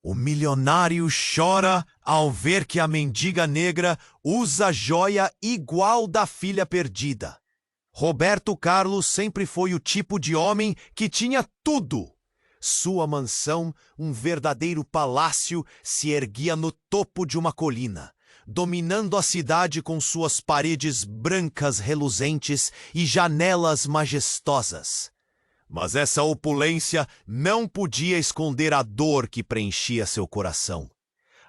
O milionário chora ao ver que a mendiga negra usa joia igual da filha perdida. Roberto Carlos sempre foi o tipo de homem que tinha tudo. Sua mansão, um verdadeiro palácio, se erguia no topo de uma colina, dominando a cidade com suas paredes brancas reluzentes e janelas majestosas. Mas essa opulência não podia esconder a dor que preenchia seu coração.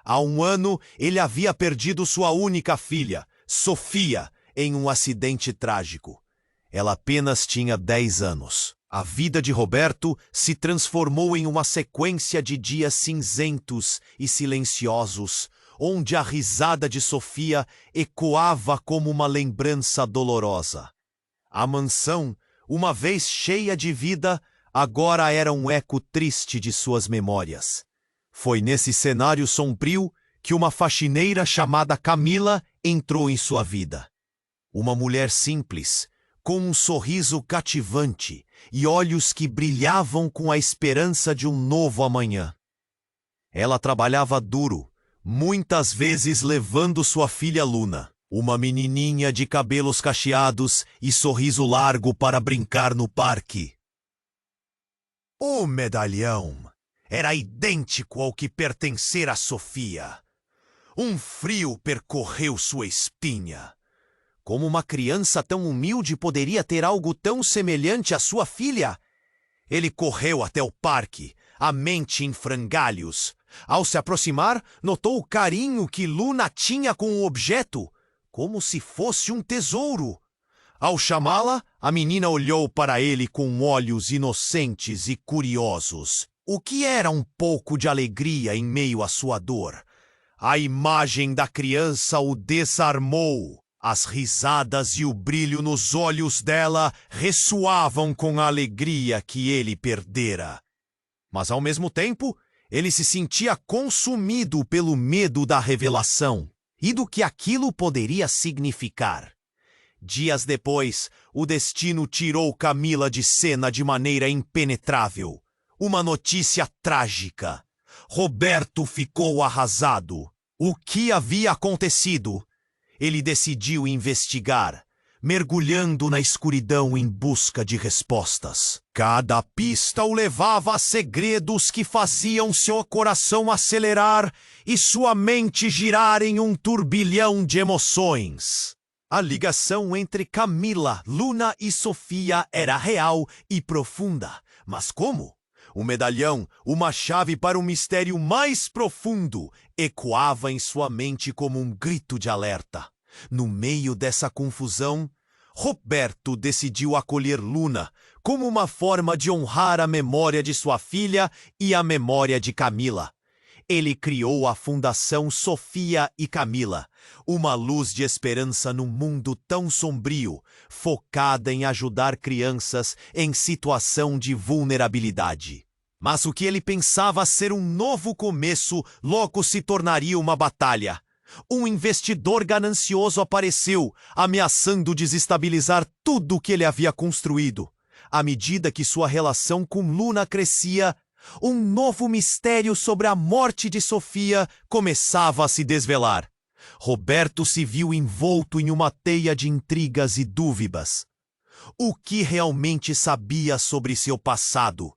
Há um ano, ele havia perdido sua única filha, Sofia, em um acidente trágico. Ela apenas tinha 10 anos. A vida de Roberto se transformou em uma sequência de dias cinzentos e silenciosos, onde a risada de Sofia ecoava como uma lembrança dolorosa. A mansão, uma vez cheia de vida, agora era um eco triste de suas memórias. Foi nesse cenário sombrio que uma faxineira chamada Camila entrou em sua vida. Uma mulher simples, com um sorriso cativante e olhos que brilhavam com a esperança de um novo amanhã. Ela trabalhava duro, muitas vezes levando sua filha Luna, uma menininha de cabelos cacheados e sorriso largo, para brincar no parque. O medalhão era idêntico ao que pertencera a Sofia. Um frio percorreu sua espinha. Como uma criança tão humilde poderia ter algo tão semelhante à sua filha? Ele correu até o parque, a mente em frangalhos. Ao se aproximar, notou o carinho que Luna tinha com o objeto, como se fosse um tesouro. Ao chamá-la, a menina olhou para ele com olhos inocentes e curiosos, o que era um pouco de alegria em meio à sua dor. A imagem da criança o desarmou. As risadas e o brilho nos olhos dela ressoavam com a alegria que ele perdera. Mas, ao mesmo tempo, ele se sentia consumido pelo medo da revelação e do que aquilo poderia significar. Dias depois, o destino tirou Camila de cena de maneira impenetrável. Uma notícia trágica. Roberto ficou arrasado. O que havia acontecido? Ele decidiu investigar, mergulhando na escuridão em busca de respostas. Cada pista o levava a segredos que faziam seu coração acelerar e sua mente girar em um turbilhão de emoções. A ligação entre Camila, Luna e Sofia era real e profunda. Mas como? O medalhão, uma chave para um mistério mais profundo, ecoava em sua mente como um grito de alerta. No meio dessa confusão, Roberto decidiu acolher Luna como uma forma de honrar a memória de sua filha e a memória de Camila. Ele criou a Fundação Sofia e Camila, uma luz de esperança num mundo tão sombrio, focada em ajudar crianças em situação de vulnerabilidade. Mas o que ele pensava ser um novo começo logo se tornaria uma batalha. Um investidor ganancioso apareceu, ameaçando desestabilizar tudo o que ele havia construído. À medida que sua relação com Luna crescia, um novo mistério sobre a morte de Sofia começava a se desvelar. Roberto se viu envolto em uma teia de intrigas e dúvidas. O que realmente sabia sobre seu passado?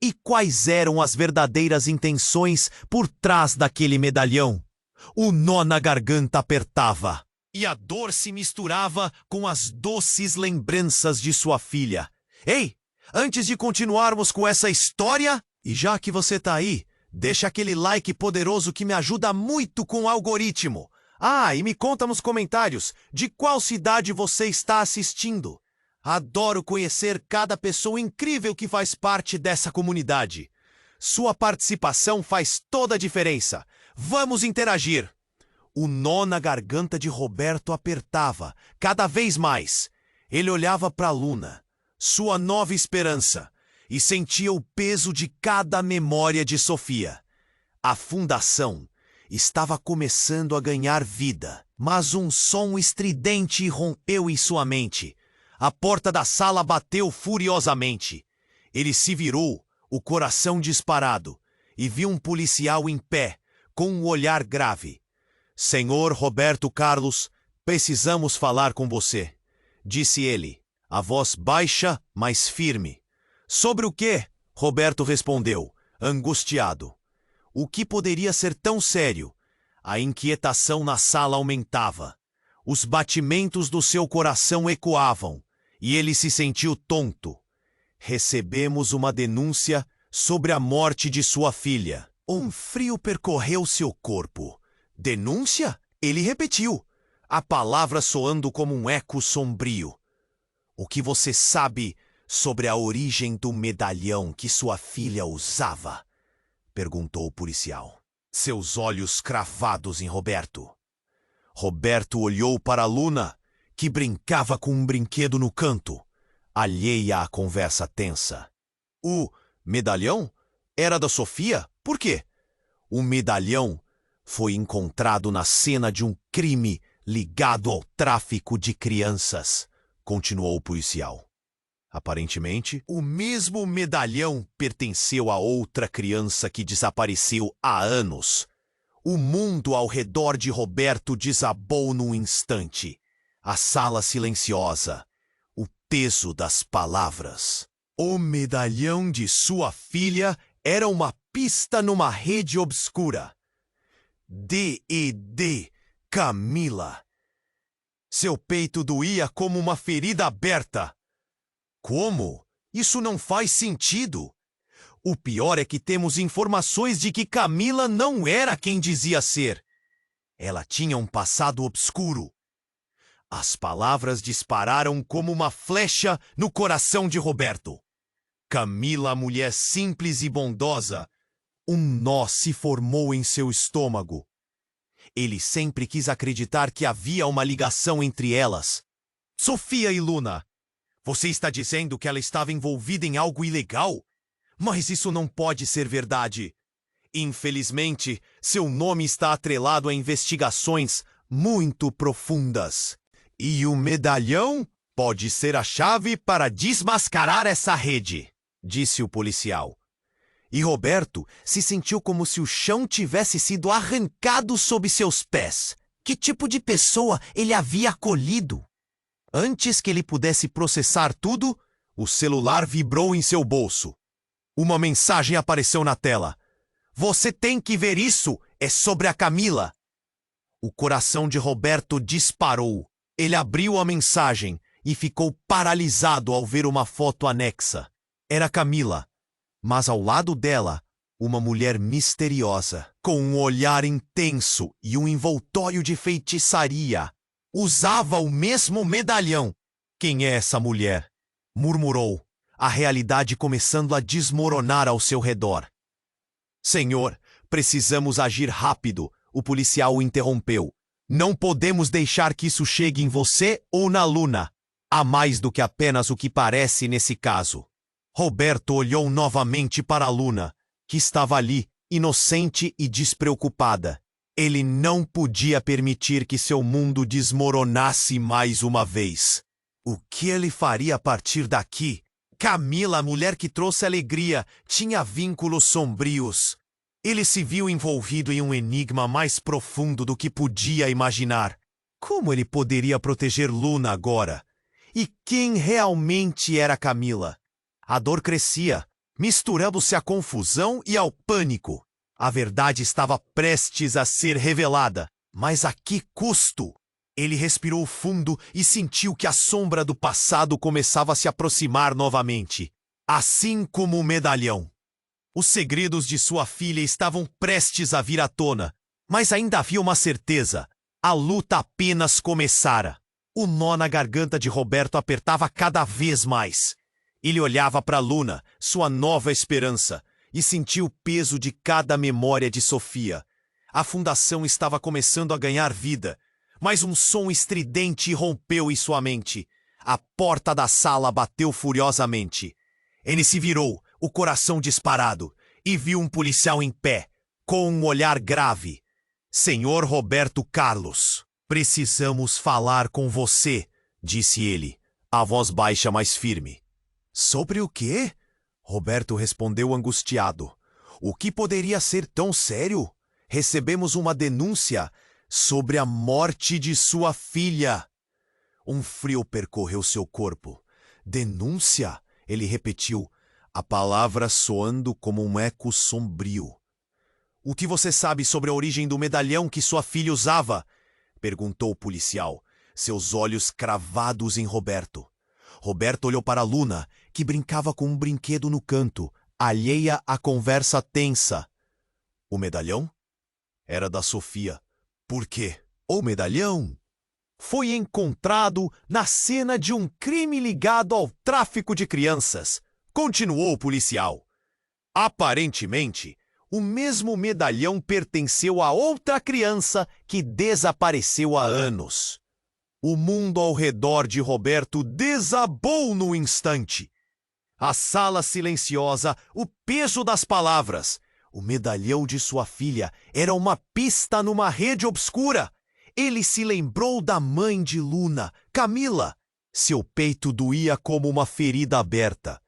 E quais eram as verdadeiras intenções por trás daquele medalhão? O nó na garganta apertava, e a dor se misturava com as doces lembranças de sua filha. Ei, antes de continuarmos com essa história, e já que você tá aí, deixa aquele like poderoso que me ajuda muito com o algoritmo. Ah, e me conta nos comentários de qual cidade você está assistindo. Adoro conhecer cada pessoa incrível que faz parte dessa comunidade. Sua participação faz toda a diferença. Vamos interagir. O nó na garganta de Roberto apertava cada vez mais. Ele olhava para Luna, sua nova esperança, e sentia o peso de cada memória de Sofia. A fundação estava começando a ganhar vida, mas um som estridente rompeu em sua mente. A porta da sala bateu furiosamente. Ele se virou, o coração disparado, e viu um policial em pé, com um olhar grave. Senhor Roberto Carlos, precisamos falar com você, disse ele, a voz baixa, mas firme. Sobre o quê? Roberto respondeu, angustiado. O que poderia ser tão sério? A inquietação na sala aumentava. Os batimentos do seu coração ecoavam, e ele se sentiu tonto. Recebemos uma denúncia sobre a morte de sua filha. Um frio percorreu seu corpo. Denúncia? Ele repetiu, a palavra soando como um eco sombrio. O que você sabe sobre a origem do medalhão que sua filha usava? Perguntou o policial, seus olhos cravados em Roberto. Roberto olhou para Luna, que brincava com um brinquedo no canto, alheia à conversa tensa. O medalhão era da Sofia? Por quê? O medalhão foi encontrado na cena de um crime ligado ao tráfico de crianças, continuou o policial. Aparentemente, o mesmo medalhão pertenceu a outra criança que desapareceu há anos. O mundo ao redor de Roberto desabou num instante. A sala silenciosa. O peso das palavras. O medalhão de sua filha era uma pista numa rede obscura. D.E.D. Camila. Seu peito doía como uma ferida aberta. Como? Isso não faz sentido. O pior é que temos informações de que Camila não era quem dizia ser. Ela tinha um passado obscuro. As palavras dispararam como uma flecha no coração de Roberto. Camila, mulher simples e bondosa. Um nó se formou em seu estômago. Ele sempre quis acreditar que havia uma ligação entre elas. Sofia e Luna, você está dizendo que ela estava envolvida em algo ilegal? Mas isso não pode ser verdade. Infelizmente, seu nome está atrelado a investigações muito profundas. E o medalhão pode ser a chave para desmascarar essa rede, disse o policial. E Roberto se sentiu como se o chão tivesse sido arrancado sob seus pés. Que tipo de pessoa ele havia acolhido? Antes que ele pudesse processar tudo, o celular vibrou em seu bolso. Uma mensagem apareceu na tela. Você tem que ver isso, é sobre a Camila. O coração de Roberto disparou. Ele abriu a mensagem e ficou paralisado ao ver uma foto anexa. Era Camila, mas ao lado dela, uma mulher misteriosa, com um olhar intenso e um envoltório de feitiçaria. Usava o mesmo medalhão. Quem é essa mulher? Murmurou, a realidade começando a desmoronar ao seu redor. Senhor, precisamos agir rápido, o policial o interrompeu. Não podemos deixar que isso chegue em você ou na Luna. Há mais do que apenas o que parece nesse caso. Roberto olhou novamente para a Luna, que estava ali, inocente e despreocupada. Ele não podia permitir que seu mundo desmoronasse mais uma vez. O que ele faria a partir daqui? Camila, a mulher que trouxe alegria, tinha vínculos sombrios. Ele se viu envolvido em um enigma mais profundo do que podia imaginar. Como ele poderia proteger Luna agora? E quem realmente era Camila? A dor crescia, misturando-se à confusão e ao pânico. A verdade estava prestes a ser revelada, mas a que custo? Ele respirou fundo e sentiu que a sombra do passado começava a se aproximar novamente, assim como o medalhão. Os segredos de sua filha estavam prestes a vir à tona, mas ainda havia uma certeza: a luta apenas começara. O nó na garganta de Roberto apertava cada vez mais. Ele olhava para Luna, sua nova esperança, e sentiu o peso de cada memória de Sofia. A fundação estava começando a ganhar vida, mas um som estridente irrompeu em sua mente. A porta da sala bateu furiosamente. Ele se virou, o coração disparado, e viu um policial em pé, com um olhar grave. Senhor Roberto Carlos, precisamos falar com você, disse ele, a voz baixa mais firme. Sobre o quê? Roberto respondeu angustiado. O que poderia ser tão sério? Recebemos uma denúncia sobre a morte de sua filha. Um frio percorreu seu corpo. Denúncia? Ele repetiu, a palavra soando como um eco sombrio. O que você sabe sobre a origem do medalhão que sua filha usava? Perguntou o policial, seus olhos cravados em Roberto. Roberto olhou para Luna, que brincava com um brinquedo no canto, alheia à conversa tensa. O medalhão? Era da Sofia. Por quê? O medalhão foi encontrado na cena de um crime ligado ao tráfico de crianças, continuou o policial. Aparentemente, o mesmo medalhão pertenceu a outra criança que desapareceu há anos. O mundo ao redor de Roberto desabou no instante. A sala silenciosa, o peso das palavras. O medalhão de sua filha era uma pista numa rede obscura. Ele se lembrou da mãe de Luna, Camila. Seu peito doía como uma ferida aberta.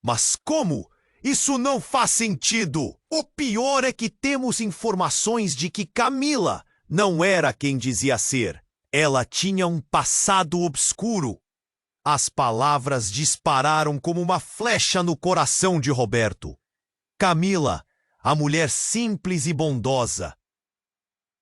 Mas como? Isso não faz sentido! O pior é que temos informações de que Camila não era quem dizia ser. Ela tinha um passado obscuro. As palavras dispararam como uma flecha no coração de Roberto. Camila, a mulher simples e bondosa.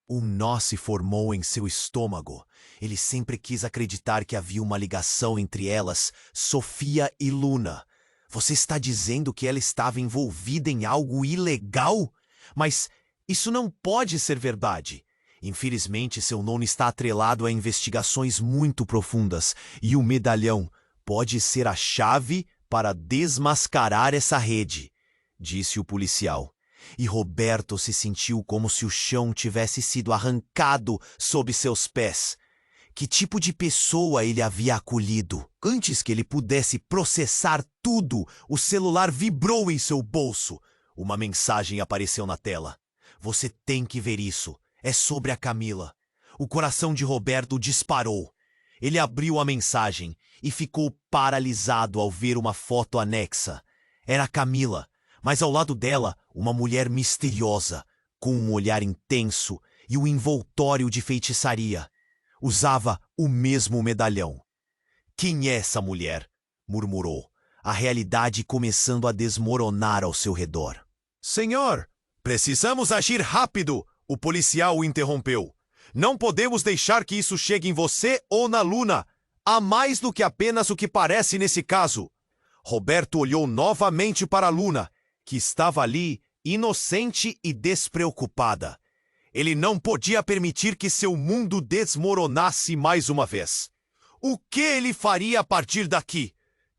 Um nó se formou em seu estômago. Ele sempre quis acreditar que havia uma ligação entre elas, Sofia e Luna. Você está dizendo que ela estava envolvida em algo ilegal? Mas isso não pode ser verdade. Infelizmente, seu nome está atrelado a investigações muito profundas e o medalhão pode ser a chave para desmascarar essa rede, disse o policial. E Roberto se sentiu como se o chão tivesse sido arrancado sob seus pés. Que tipo de pessoa ele havia acolhido? Antes que ele pudesse processar tudo, o celular vibrou em seu bolso. Uma mensagem apareceu na tela. Você tem que ver isso. É sobre a Camila. O coração de Roberto disparou. Ele abriu a mensagem e ficou paralisado ao ver uma foto anexa. Era a Camila, mas ao lado dela, uma mulher misteriosa, com um olhar intenso e um envoltório de feitiçaria. Usava o mesmo medalhão. Quem é essa mulher? Murmurou, a realidade começando a desmoronar ao seu redor. Senhor, precisamos agir rápido, o policial o interrompeu. Não podemos deixar que isso chegue em você ou na Luna. Há mais do que apenas o que parece nesse caso. Roberto olhou novamente para Luna, que estava ali, inocente e despreocupada. Ele não podia permitir que seu mundo desmoronasse mais uma vez. O que ele faria a partir daqui?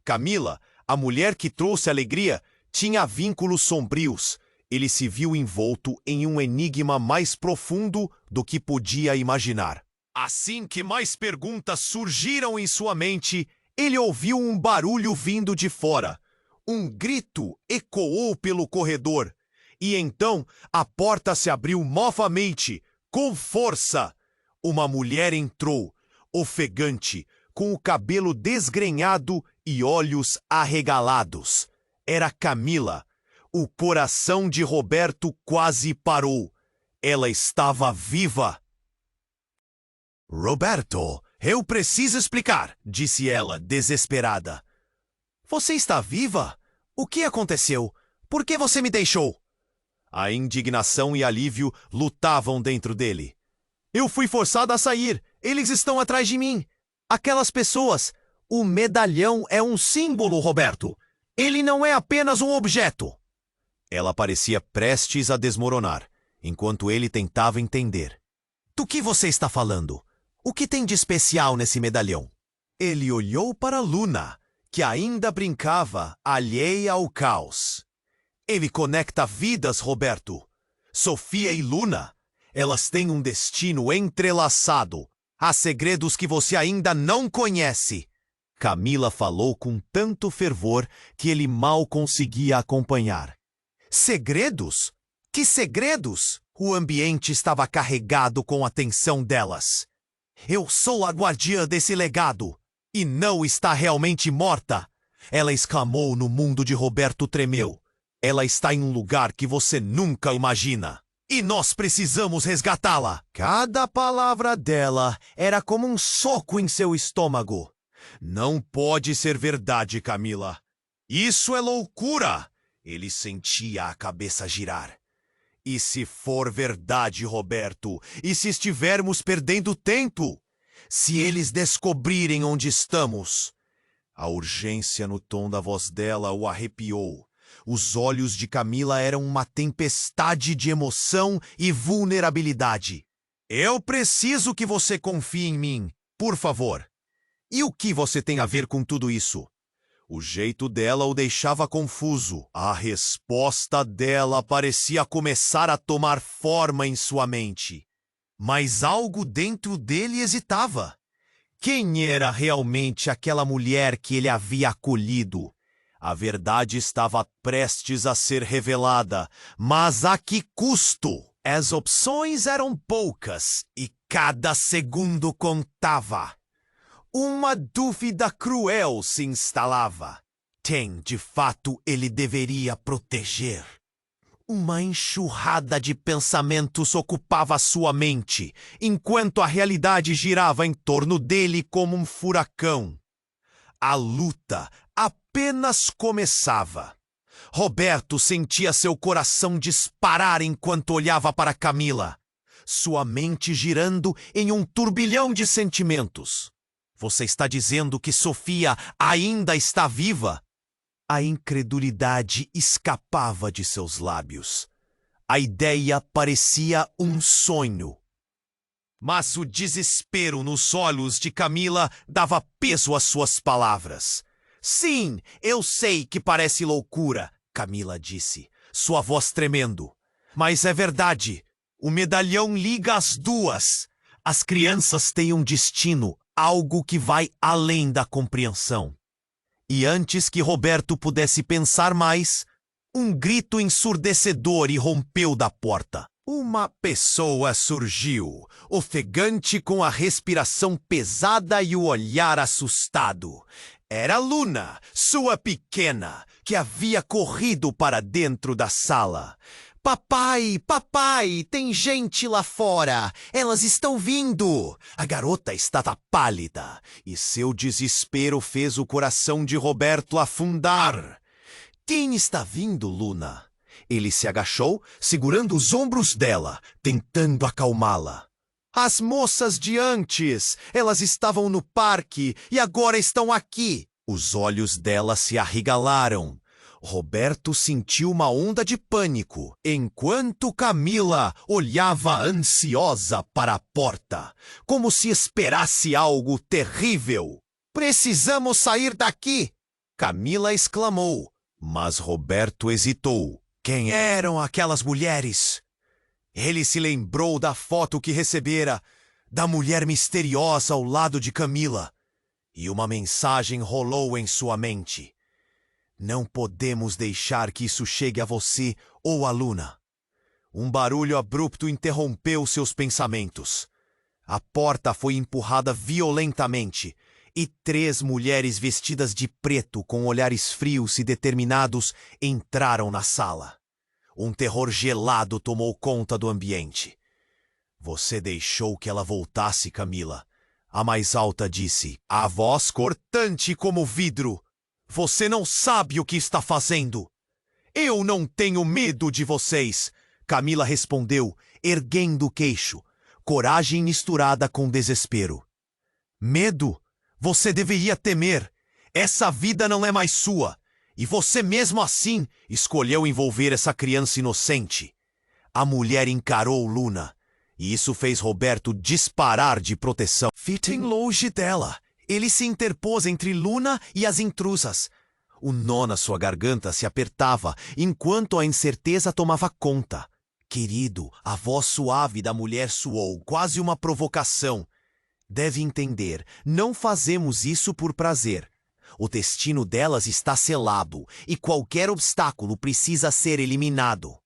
Camila, a mulher que trouxe alegria, tinha vínculos sombrios. Ele se viu envolto em um enigma mais profundo do que podia imaginar. Assim que mais perguntas surgiram em sua mente, ele ouviu um barulho vindo de fora. Um grito ecoou pelo corredor. E então a porta se abriu novamente, com força. Uma mulher entrou, ofegante, com o cabelo desgrenhado e olhos arregalados. Era Camila. O coração de Roberto quase parou. Ela estava viva. Roberto, eu preciso explicar, disse ela, desesperada. Você está viva? O que aconteceu? Por que você me deixou? A indignação e alívio lutavam dentro dele. Eu fui forçada a sair. Eles estão atrás de mim. Aquelas pessoas. O medalhão é um símbolo, Roberto. Ele não é apenas um objeto. Ela parecia prestes a desmoronar, enquanto ele tentava entender. Do que você está falando? O que tem de especial nesse medalhão? Ele olhou para Luna, que ainda brincava, alheia ao caos. Ele conecta vidas, Roberto. Sofia e Luna, elas têm um destino entrelaçado. Há segredos que você ainda não conhece. Camila falou com tanto fervor que ele mal conseguia acompanhar. Segredos? Que segredos? O ambiente estava carregado com a atenção delas. Eu sou a guardiã desse legado. E não está realmente morta. Ela exclamou no mundo de Roberto tremeu. Ela está em um lugar que você nunca imagina. E nós precisamos resgatá-la. Cada palavra dela era como um soco em seu estômago. Não pode ser verdade, Camila. Isso é loucura! Ele sentia a cabeça girar. E se for verdade, Roberto? E se estivermos perdendo tempo? Se eles descobrirem onde estamos? A urgência no tom da voz dela o arrepiou. Os olhos de Camila eram uma tempestade de emoção e vulnerabilidade. Eu preciso que você confie em mim, por favor. E o que você tem a ver com tudo isso? O jeito dela o deixava confuso. A resposta dela parecia começar a tomar forma em sua mente. Mas algo dentro dele hesitava. Quem era realmente aquela mulher que ele havia acolhido? A verdade estava prestes a ser revelada, mas a que custo? As opções eram poucas e cada segundo contava. Uma dúvida cruel se instalava. Quem, de fato, ele deveria proteger? Uma enxurrada de pensamentos ocupava sua mente, enquanto a realidade girava em torno dele como um furacão. A luta apenas começava. Roberto sentia seu coração disparar enquanto olhava para Camila, sua mente girando em um turbilhão de sentimentos. Você está dizendo que Sofia ainda está viva? A incredulidade escapava de seus lábios. A ideia parecia um sonho. Mas o desespero nos olhos de Camila dava peso às suas palavras. Sim, eu sei que parece loucura, Camila disse, sua voz tremendo. Mas é verdade. O medalhão liga as duas. As crianças têm um destino, algo que vai além da compreensão. E antes que Roberto pudesse pensar mais, um grito ensurdecedor irrompeu da porta. Uma pessoa surgiu, ofegante com a respiração pesada e o olhar assustado. Era Luna, sua pequena, que havia corrido para dentro da sala. Papai, papai, tem gente lá fora. Elas estão vindo. A garota estava pálida e seu desespero fez o coração de Roberto afundar. Quem está vindo, Luna? Ele se agachou, segurando os ombros dela, tentando acalmá-la. As moças de antes, elas estavam no parque e agora estão aqui. Os olhos dela se arregalaram. Roberto sentiu uma onda de pânico, enquanto Camila olhava ansiosa para a porta, como se esperasse algo terrível. Precisamos sair daqui! Camila exclamou, mas Roberto hesitou. Quem eram aquelas mulheres? Ele se lembrou da foto que recebera, da mulher misteriosa ao lado de Camila, e uma mensagem rolou em sua mente. Não podemos deixar que isso chegue a você ou a Luna. Um barulho abrupto interrompeu seus pensamentos. A porta foi empurrada violentamente e 3 mulheres vestidas de preto com olhares frios e determinados entraram na sala. Um terror gelado tomou conta do ambiente. Você deixou que ela voltasse, Camila. A mais alta disse, a voz cortante como vidro. Você não sabe o que está fazendo. Eu não tenho medo de vocês, Camila respondeu, erguendo o queixo, coragem misturada com desespero. Medo? Você deveria temer. Essa vida não é mais sua. E você mesmo assim escolheu envolver essa criança inocente. A mulher encarou Luna, e isso fez Roberto disparar de proteção. Fiquem longe dela. Ele se interpôs entre Luna e as intrusas. O nó na sua garganta se apertava, enquanto a incerteza tomava conta. Querido, a voz suave da mulher soou, quase uma provocação. Deve entender, não fazemos isso por prazer. O destino delas está selado, e qualquer obstáculo precisa ser eliminado.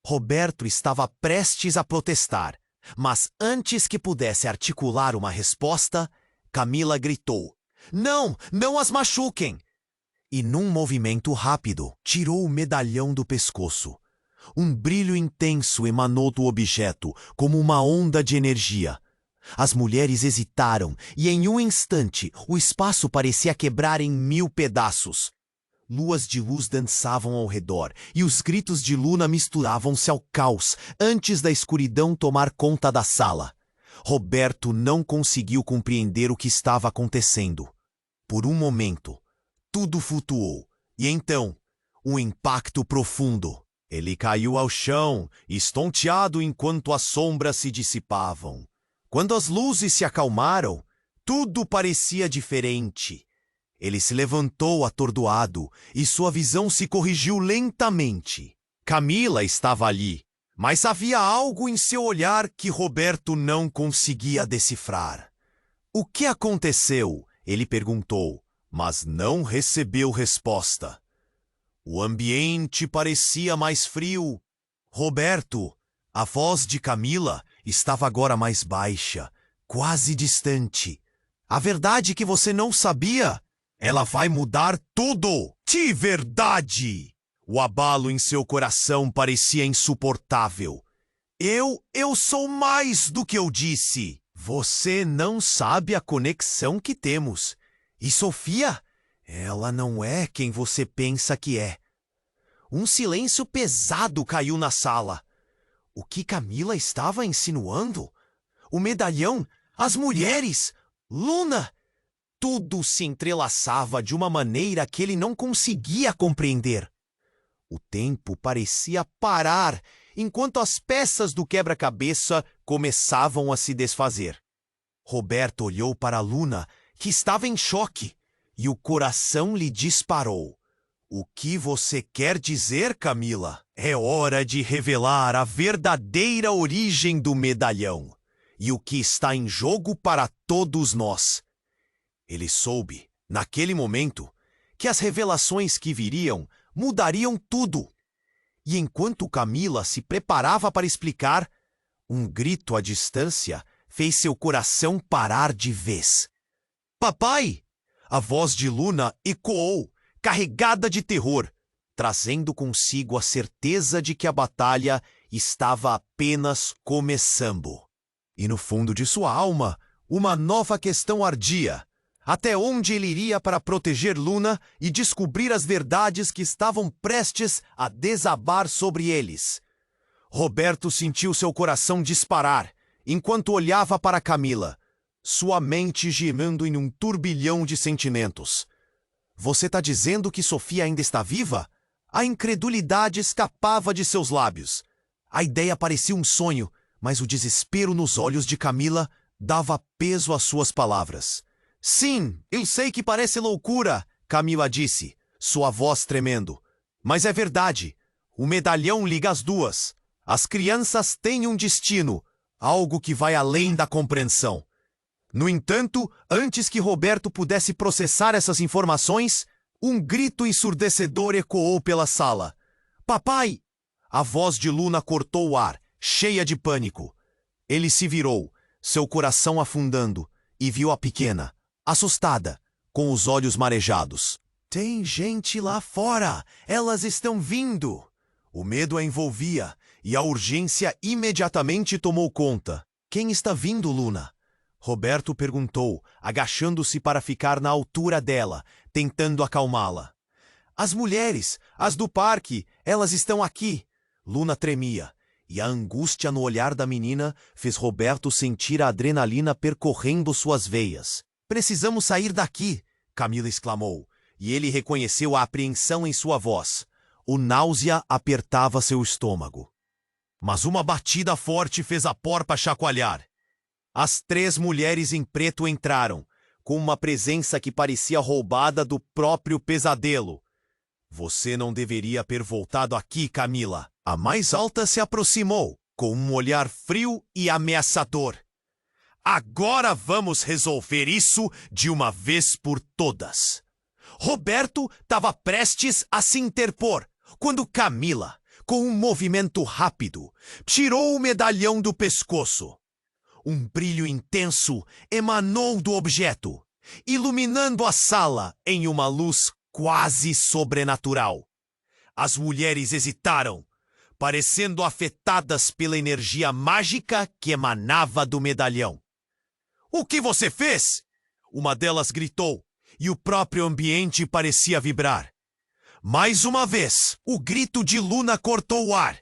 Roberto estava prestes a protestar, mas antes que pudesse articular uma resposta, Camila gritou, não, não as machuquem! e, num movimento rápido, tirou o medalhão do pescoço. Um brilho intenso emanou do objeto, como uma onda de energia. As mulheres hesitaram e, em um instante, o espaço parecia quebrar em 1000 pedaços. Luas de luz dançavam ao redor e os gritos de Luna misturavam-se ao caos antes da escuridão tomar conta da sala. Roberto não conseguiu compreender o que estava acontecendo. Por um momento, tudo flutuou, e então, um impacto profundo. Ele caiu ao chão, estonteado enquanto as sombras se dissipavam. Quando as luzes se acalmaram, tudo parecia diferente. Ele se levantou atordoado e sua visão se corrigiu lentamente. Camila estava ali, mas havia algo em seu olhar que Roberto não conseguia decifrar. O que aconteceu? Ele perguntou, mas não recebeu resposta. O ambiente parecia mais frio. Roberto, a voz de Camila estava agora mais baixa, quase distante. A verdade que você não sabia? Ela vai mudar tudo! De verdade! O abalo em seu coração parecia insuportável. Eu sou mais do que eu disse. Você não sabe a conexão que temos. E Sofia? Ela não é quem você pensa que é. Um silêncio pesado caiu na sala. O que Camila estava insinuando? O medalhão? As mulheres? Luna? Tudo se entrelaçava de uma maneira que ele não conseguia compreender. O tempo parecia parar enquanto as peças do quebra-cabeça começavam a se desfazer. Roberto olhou para Luna, que estava em choque, e o coração lhe disparou. O que você quer dizer, Camila? É hora de revelar a verdadeira origem do medalhão e o que está em jogo para todos nós. Ele soube, naquele momento, que as revelações que viriam mudariam tudo. E enquanto Camila se preparava para explicar, um grito à distância fez seu coração parar de vez. Papai! A voz de Luna ecoou, carregada de terror, trazendo consigo a certeza de que a batalha estava apenas começando. E no fundo de sua alma, uma nova questão ardia. Até onde ele iria para proteger Luna e descobrir as verdades que estavam prestes a desabar sobre eles? Roberto sentiu seu coração disparar, enquanto olhava para Camila, sua mente girando em um turbilhão de sentimentos. Você está dizendo que Sofia ainda está viva? A incredulidade escapava de seus lábios. A ideia parecia um sonho, mas o desespero nos olhos de Camila dava peso às suas palavras. Sim, eu sei que parece loucura, Camila disse, sua voz tremendo. Mas é verdade. O medalhão liga as duas. As crianças têm um destino, algo que vai além da compreensão. No entanto, antes que Roberto pudesse processar essas informações, um grito ensurdecedor ecoou pela sala. Papai! A voz de Luna cortou o ar, cheia de pânico. Ele se virou, seu coração afundando, e viu a pequena, assustada, com os olhos marejados. Tem gente lá fora! Elas estão vindo! O medo a envolvia, e a urgência imediatamente tomou conta. Quem está vindo, Luna? Roberto perguntou, agachando-se para ficar na altura dela, tentando acalmá-la. As mulheres, as do parque, elas estão aqui. Luna tremia, e a angústia no olhar da menina fez Roberto sentir a adrenalina percorrendo suas veias. Precisamos sair daqui, Camila exclamou, e ele reconheceu a apreensão em sua voz. O náusea apertava seu estômago. Mas uma batida forte fez a porta chacoalhar. As 3 mulheres em preto entraram, com uma presença que parecia roubada do próprio pesadelo. Você não deveria ter voltado aqui, Camila. A mais alta se aproximou, com um olhar frio e ameaçador. Agora vamos resolver isso de uma vez por todas. Roberto estava prestes a se interpor, quando Camila, com um movimento rápido, tirou o medalhão do pescoço. Um brilho intenso emanou do objeto, iluminando a sala em uma luz quase sobrenatural. As mulheres hesitaram, parecendo afetadas pela energia mágica que emanava do medalhão. "O que você fez?" uma delas gritou, e o próprio ambiente parecia vibrar. Mais uma vez, o grito de Luna cortou o ar.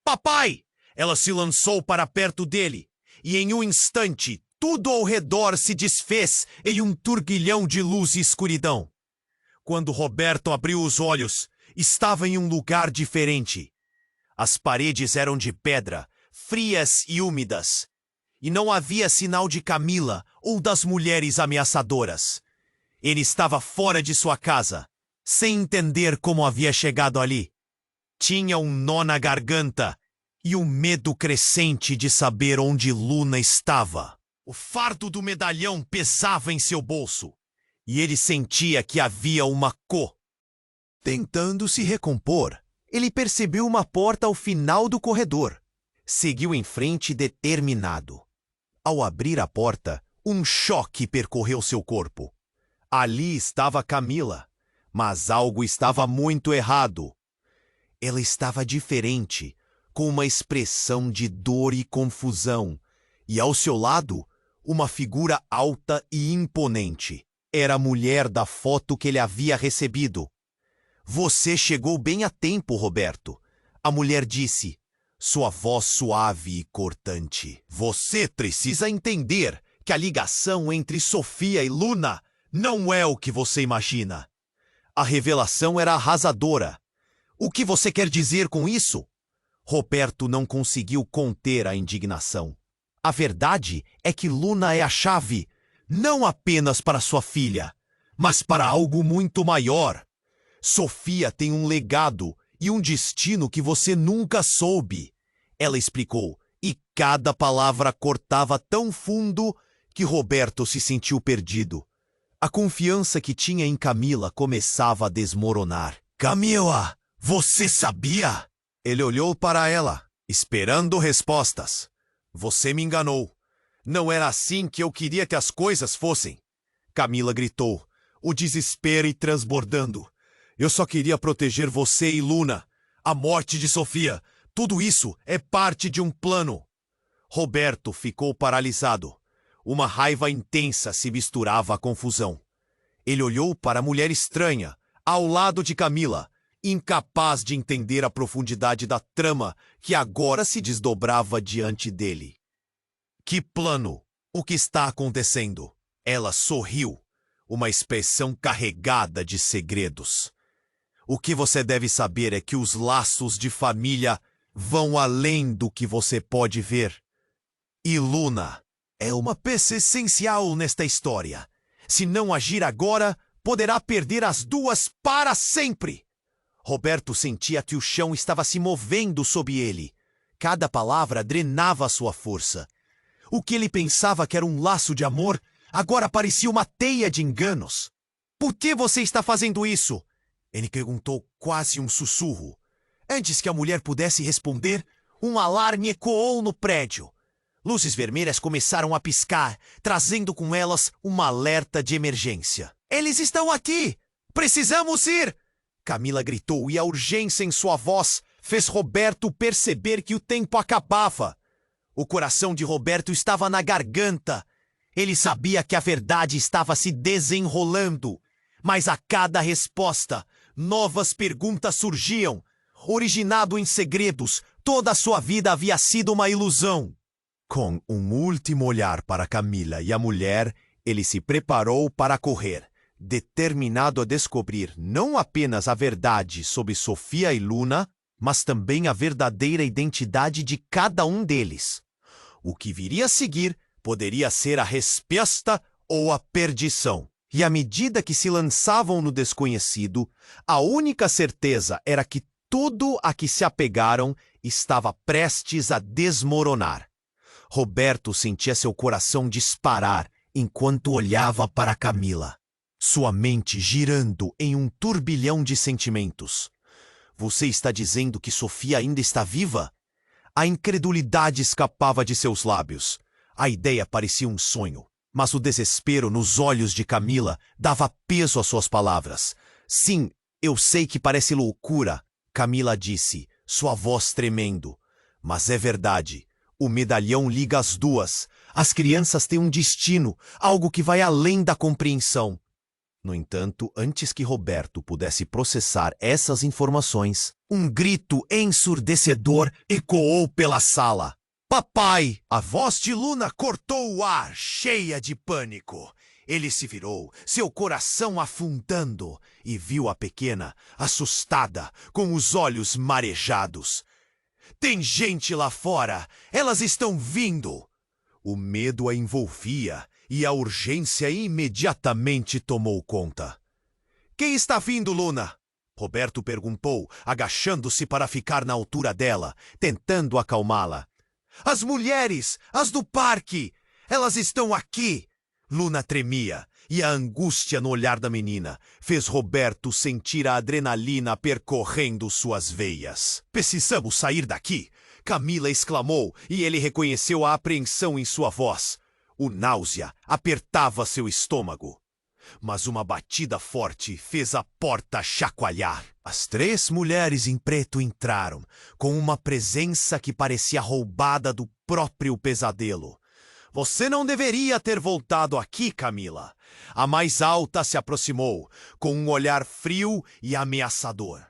"Papai!" Ela se lançou para perto dele, e em um instante, tudo ao redor se desfez em um turbilhão de luz e escuridão. Quando Roberto abriu os olhos, estava em um lugar diferente. As paredes eram de pedra, frias e úmidas, e não havia sinal de Camila ou das mulheres ameaçadoras. Ele estava fora de sua casa, sem entender como havia chegado ali. Tinha um nó na garganta e um medo crescente de saber onde Luna estava. O fardo do medalhão pesava em seu bolso, e ele sentia que havia uma co. Tentando se recompor, ele percebeu uma porta ao final do corredor. Seguiu em frente determinado. Ao abrir a porta, um choque percorreu seu corpo. Ali estava Camila, mas algo estava muito errado. Ela estava diferente, com uma expressão de dor e confusão, e ao seu lado, uma figura alta e imponente. Era a mulher da foto que ele havia recebido. "Você chegou bem a tempo, Roberto", a mulher disse, sua voz suave e cortante. "Você precisa entender que a ligação entre Sofia e Luna não é o que você imagina." A revelação era arrasadora. "O que você quer dizer com isso?" Roberto não conseguiu conter a indignação. "A verdade é que Luna é a chave, não apenas para sua filha, mas para algo muito maior. Sofia tem um legado e um destino que você nunca soube." Ela explicou, e cada palavra cortava tão fundo que Roberto se sentiu perdido. A confiança que tinha em Camila começava a desmoronar. "Camila, você sabia?" Ele olhou para ela, esperando respostas. "Você me enganou. Não era assim que eu queria que as coisas fossem." Camila gritou, o desespero transbordando. "Eu só queria proteger você e Luna. A morte de Sofia, tudo isso é parte de um plano." Roberto ficou paralisado. Uma raiva intensa se misturava à confusão. Ele olhou para a mulher estranha, ao lado de Camila, incapaz de entender a profundidade da trama que agora se desdobrava diante dele. "Que plano? O que está acontecendo?" Ela sorriu, uma expressão carregada de segredos. "O que você deve saber é que os laços de família vão além do que você pode ver. E Luna é uma peça essencial nesta história. Se não agir agora, poderá perder as duas para sempre." Roberto sentia que o chão estava se movendo sob ele. Cada palavra drenava sua força. O que ele pensava que era um laço de amor, agora parecia uma teia de enganos. "Por que você está fazendo isso?" ele perguntou, quase um sussurro. Antes que a mulher pudesse responder, um alarme ecoou no prédio. Luzes vermelhas começaram a piscar, trazendo com elas uma alerta de emergência. "Eles estão aqui! Precisamos ir!" Camila gritou, e a urgência em sua voz fez Roberto perceber que o tempo acabava. O coração de Roberto estava na garganta. Ele sabia que a verdade estava se desenrolando, mas a cada resposta, novas perguntas surgiam. Originado em segredos, toda a sua vida havia sido uma ilusão. Com um último olhar para Camila e a mulher, ele se preparou para correr, determinado a descobrir não apenas a verdade sobre Sofia e Luna, mas também a verdadeira identidade de cada um deles. O que viria a seguir poderia ser a resposta ou a perdição. E à medida que se lançavam no desconhecido, a única certeza era que tudo a que se apegaram estava prestes a desmoronar. Roberto sentia seu coração disparar enquanto olhava para Camila, sua mente girando em um turbilhão de sentimentos. "Você está dizendo que Sofia ainda está viva?" A incredulidade escapava de seus lábios. A ideia parecia um sonho, mas o desespero nos olhos de Camila dava peso às suas palavras. Sim, eu sei que parece loucura, Camila disse, sua voz tremendo. Mas é verdade. O medalhão liga as duas. As crianças têm um destino, algo que vai além da compreensão. No entanto, antes que Roberto pudesse processar essas informações, um grito ensurdecedor ecoou pela sala. Papai! A voz de Luna cortou o ar, cheia de pânico. Ele se virou, seu coração afundando, e viu a pequena, assustada, com os olhos marejados. Tem gente lá fora! Elas estão vindo! O medo a envolvia e a urgência imediatamente tomou conta. Quem está vindo, Luna? Roberto perguntou, agachando-se para ficar na altura dela, tentando acalmá-la. As mulheres! As do parque! Elas estão aqui! Luna tremia, e a angústia no olhar da menina fez Roberto sentir a adrenalina percorrendo suas veias. Precisamos sair daqui! Camila exclamou, e ele reconheceu a apreensão em sua voz. O náusea apertava seu estômago. Mas uma batida forte fez a porta chacoalhar. As 3 mulheres em preto entraram, com uma presença que parecia roubada do próprio pesadelo. Você não deveria ter voltado aqui, Camila. A mais alta se aproximou, com um olhar frio e ameaçador.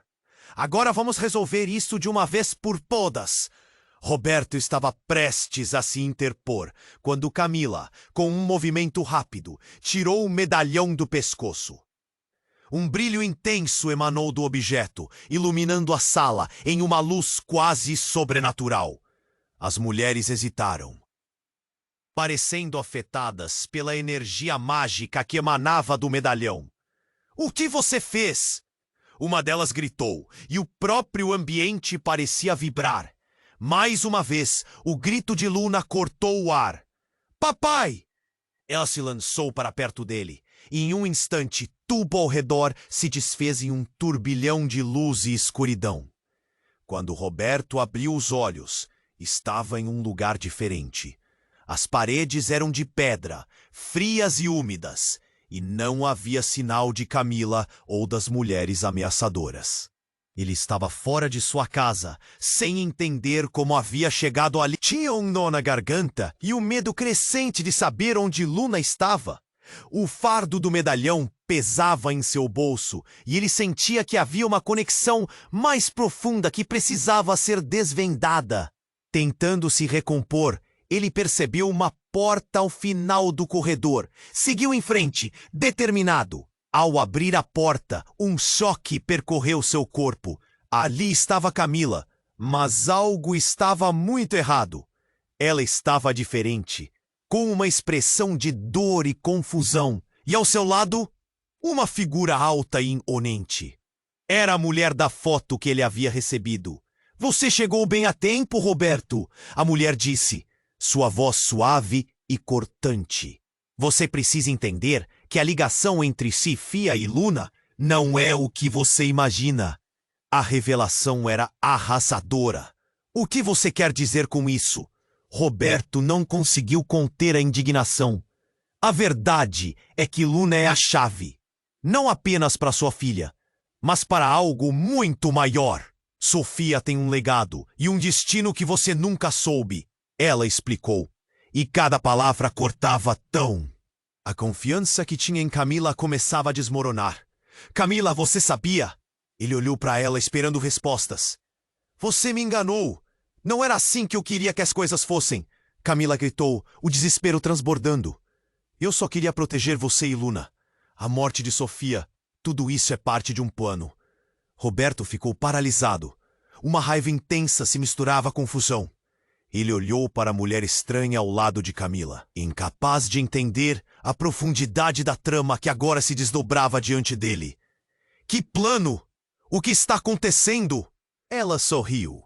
Agora vamos resolver isso de uma vez por todas. Roberto estava prestes a se interpor, quando Camila, com um movimento rápido, tirou o medalhão do pescoço. Um brilho intenso emanou do objeto, iluminando a sala em uma luz quase sobrenatural. As mulheres hesitaram, parecendo afetadas pela energia mágica que emanava do medalhão. O que você fez? Uma delas gritou, e o próprio ambiente parecia vibrar. Mais uma vez, o grito de Luna cortou o ar. Papai! Ela se lançou para perto dele, e em um instante, tudo ao redor se desfez em um turbilhão de luz e escuridão. Quando Roberto abriu os olhos, estava em um lugar diferente. As paredes eram de pedra, frias e úmidas, e não havia sinal de Camila ou das mulheres ameaçadoras. Ele estava fora de sua casa, sem entender como havia chegado ali. Tinha um nó na garganta e o medo crescente de saber onde Luna estava. O fardo do medalhão pesava em seu bolso e ele sentia que havia uma conexão mais profunda que precisava ser desvendada. Tentando se recompor, ele percebeu uma porta ao final do corredor. Seguiu em frente, determinado. Ao abrir a porta, um choque percorreu seu corpo. Ali estava Camila, mas algo estava muito errado. Ela estava diferente, com uma expressão de dor e confusão. E ao seu lado, uma figura alta e imponente. Era a mulher da foto que ele havia recebido. Você chegou bem a tempo, Roberto, a mulher disse, sua voz suave e cortante. Você precisa entender que a ligação entre Sofia e Luna não é o que você imagina. A revelação era arrasadora. O que você quer dizer com isso? Roberto não conseguiu conter a indignação. A verdade é que Luna é a chave. Não apenas para sua filha, mas para algo muito maior. Sofia tem um legado e um destino que você nunca soube. Ela explicou. E cada palavra cortava tão. A confiança que tinha em Camila começava a desmoronar. Camila, você sabia? Ele olhou para ela esperando respostas. Você me enganou. Não era assim que eu queria que as coisas fossem. Camila gritou, o desespero transbordando. Eu só queria proteger você e Luna. A morte de Sofia, tudo isso é parte de um plano. Roberto ficou paralisado. Uma raiva intensa se misturava à confusão. Ele olhou para a mulher estranha ao lado de Camila, incapaz de entender a profundidade da trama que agora se desdobrava diante dele. Que plano? O que está acontecendo? Ela sorriu.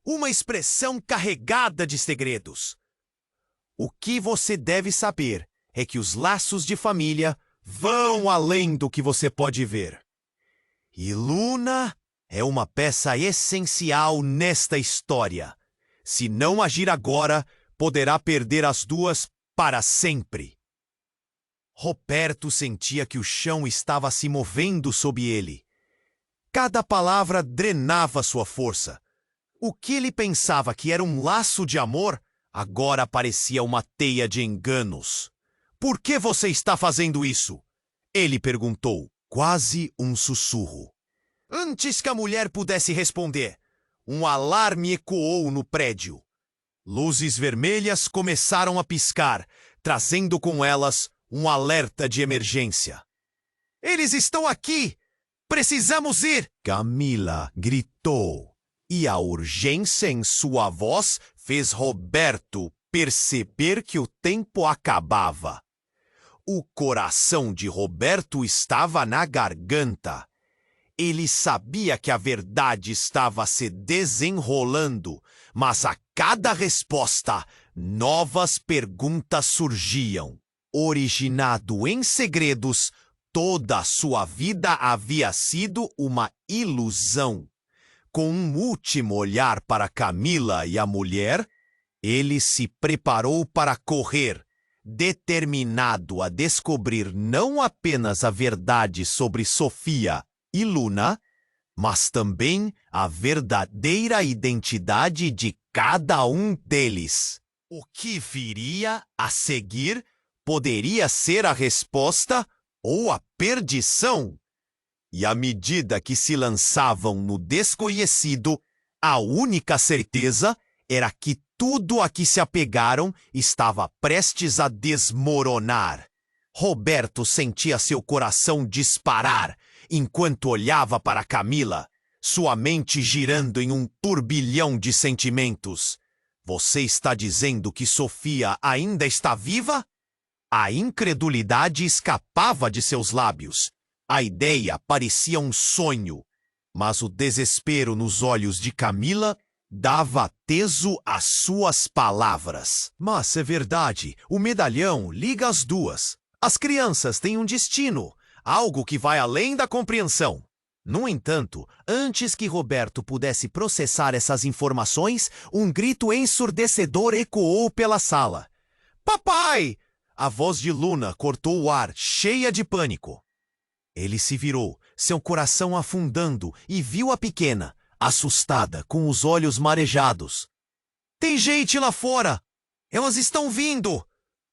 Uma expressão carregada de segredos. O que você deve saber é que os laços de família vão além do que você pode ver. E Luna é uma peça essencial nesta história. Se não agir agora, poderá perder as duas para sempre. Roberto sentia que o chão estava se movendo sob ele. Cada palavra drenava sua força. O que ele pensava que era um laço de amor, agora parecia uma teia de enganos. Por que você está fazendo isso? Ele perguntou, quase um sussurro. Antes que a mulher pudesse responder, um alarme ecoou no prédio. Luzes vermelhas começaram a piscar, trazendo com elas um alerta de emergência. Eles estão aqui! Precisamos ir! Camila gritou, e a urgência em sua voz fez Roberto perceber que o tempo acabava. O coração de Roberto estava na garganta. Ele sabia que a verdade estava se desenrolando, mas a cada resposta, novas perguntas surgiam. Originado em segredos, toda a sua vida havia sido uma ilusão. Com um último olhar para Camila e a mulher, ele se preparou para correr, determinado a descobrir não apenas a verdade sobre Sofia e Luna, mas também a verdadeira identidade de cada um deles. O que viria a seguir poderia ser a resposta ou a perdição. E à medida que se lançavam no desconhecido, a única certeza era que tudo a que se apegaram estava prestes a desmoronar. Roberto sentia seu coração disparar enquanto olhava para Camila, sua mente girando em um turbilhão de sentimentos. Você está dizendo que Sofia ainda está viva? A incredulidade escapava de seus lábios. A ideia parecia um sonho, mas o desespero nos olhos de Camila dava teso às suas palavras. Mas é verdade, o medalhão liga as duas. As crianças têm um destino, algo que vai além da compreensão. No entanto, antes que Roberto pudesse processar essas informações, um grito ensurdecedor ecoou pela sala. Papai! A voz de Luna cortou o ar, cheia de pânico. Ele se virou, seu coração afundando, e viu a pequena, assustada, com os olhos marejados. Tem gente lá fora! Elas estão vindo!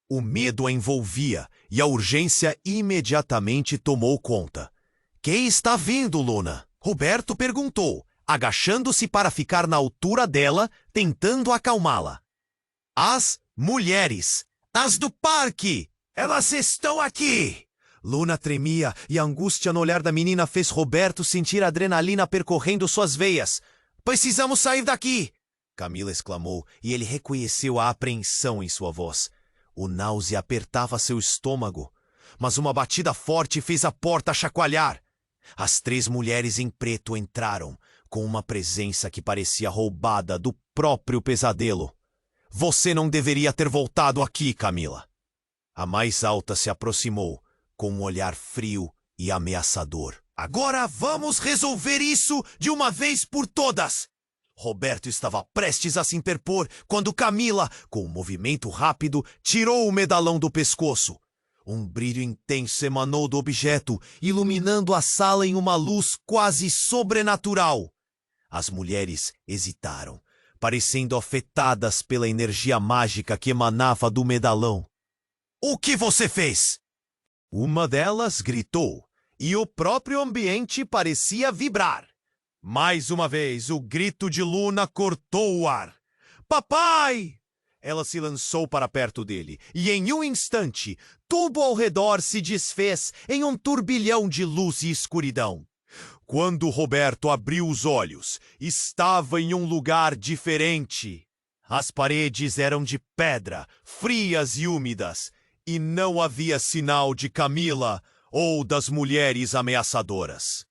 O medo a envolvia, e a urgência imediatamente tomou conta. Quem está vindo, Luna? Roberto perguntou, agachando-se para ficar na altura dela, tentando acalmá-la. As mulheres! As do parque! Elas estão aqui! Luna tremia e a angústia no olhar da menina fez Roberto sentir a adrenalina percorrendo suas veias. Precisamos sair daqui! Camila exclamou e ele reconheceu a apreensão em sua voz. O náusea apertava seu estômago, mas uma batida forte fez a porta chacoalhar. As 3 mulheres em preto entraram, com uma presença que parecia roubada do próprio pesadelo. Você não deveria ter voltado aqui, Camila. A mais alta se aproximou, com um olhar frio e ameaçador. Agora vamos resolver isso de uma vez por todas! Roberto estava prestes a se interpor quando Camila, com um movimento rápido, tirou o medalhão do pescoço. Um brilho intenso emanou do objeto, iluminando a sala em uma luz quase sobrenatural. As mulheres hesitaram, parecendo afetadas pela energia mágica que emanava do medalhão. O que você fez? Uma delas gritou, e o próprio ambiente parecia vibrar. Mais uma vez, o grito de Luna cortou o ar. Papai! Ela se lançou para perto dele, e em um instante, tudo ao redor se desfez em um turbilhão de luz e escuridão. Quando Roberto abriu os olhos, estava em um lugar diferente. As paredes eram de pedra, frias e úmidas, e não havia sinal de Camila ou das mulheres ameaçadoras.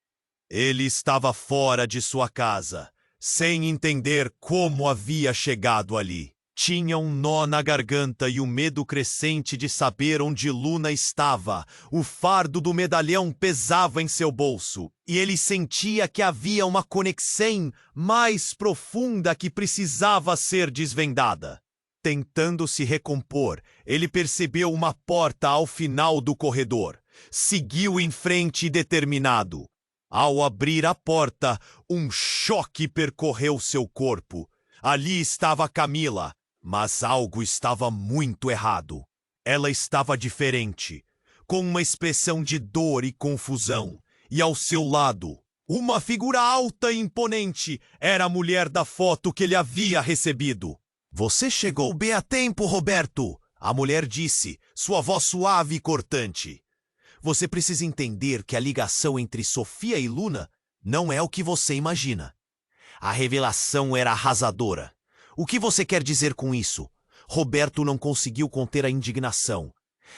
Ele estava fora de sua casa, sem entender como havia chegado ali. Tinha um nó na garganta e o medo crescente de saber onde Luna estava. O fardo do medalhão pesava em seu bolso, e ele sentia que havia uma conexão mais profunda que precisava ser desvendada. Tentando se recompor, ele percebeu uma porta ao final do corredor. Seguiu em frente determinado. Ao abrir a porta, um choque percorreu seu corpo. Ali estava Camila, mas algo estava muito errado. Ela estava diferente, com uma expressão de dor e confusão. E ao seu lado, uma figura alta e imponente era a mulher da foto que ele havia recebido. Você chegou bem a tempo, Roberto, a mulher disse, sua voz suave e cortante. Você precisa entender que a ligação entre Sofia e Luna não é o que você imagina. A revelação era arrasadora. O que você quer dizer com isso? Roberto não conseguiu conter a indignação.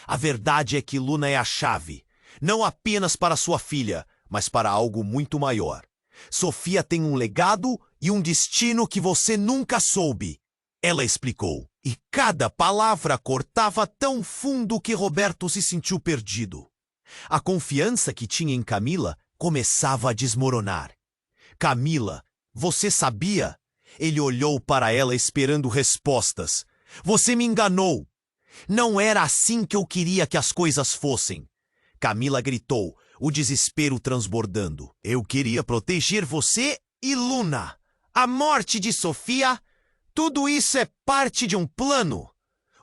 A verdade é que Luna é a chave, não apenas para sua filha, mas para algo muito maior. Sofia tem um legado e um destino que você nunca soube. Ela explicou, e cada palavra cortava tão fundo que Roberto se sentiu perdido. A confiança que tinha em Camila começava a desmoronar. Camila, você sabia? Ele olhou para ela esperando respostas. Você me enganou. Não era assim que eu queria que as coisas fossem. Camila gritou, o desespero transbordando. Eu queria proteger você e Luna. A morte de Sofia, tudo isso é parte de um plano.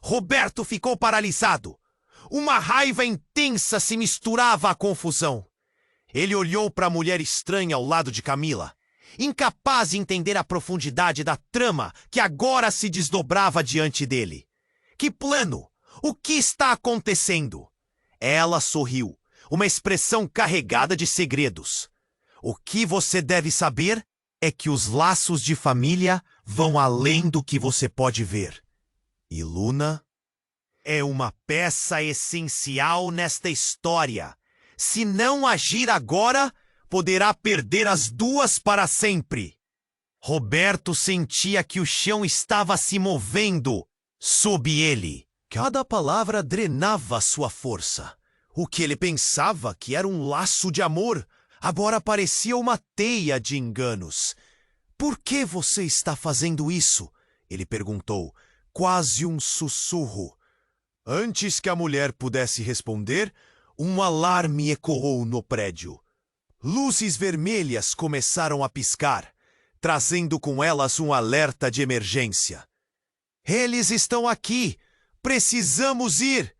Roberto ficou paralisado. Uma raiva intensa se misturava à confusão. Ele olhou para a mulher estranha ao lado de Camila, incapaz de entender a profundidade da trama que agora se desdobrava diante dele. Que plano? O que está acontecendo? Ela sorriu, uma expressão carregada de segredos. O que você deve saber é que os laços de família vão além do que você pode ver. E Luna é uma peça essencial nesta história. Se não agir agora, poderá perder as duas para sempre. Roberto sentia que o chão estava se movendo sob ele. Cada palavra drenava sua força. O que ele pensava que era um laço de amor, agora parecia uma teia de enganos. Por que você está fazendo isso? Ele perguntou, quase um sussurro. Antes que a mulher pudesse responder, um alarme ecoou no prédio. Luzes vermelhas começaram a piscar, trazendo com elas um alerta de emergência. Eles estão aqui! Precisamos ir!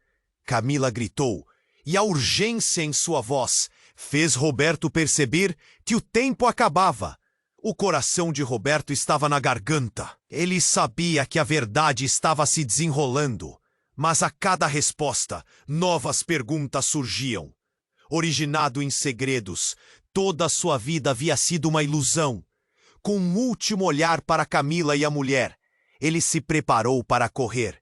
Camila gritou, e a urgência em sua voz fez Roberto perceber que o tempo acabava. O coração de Roberto estava na garganta. Ele sabia que a verdade estava se desenrolando, mas a cada resposta, novas perguntas surgiam. Originado em segredos, toda a sua vida havia sido uma ilusão. Com um último olhar para Camila e a mulher, ele se preparou para correr,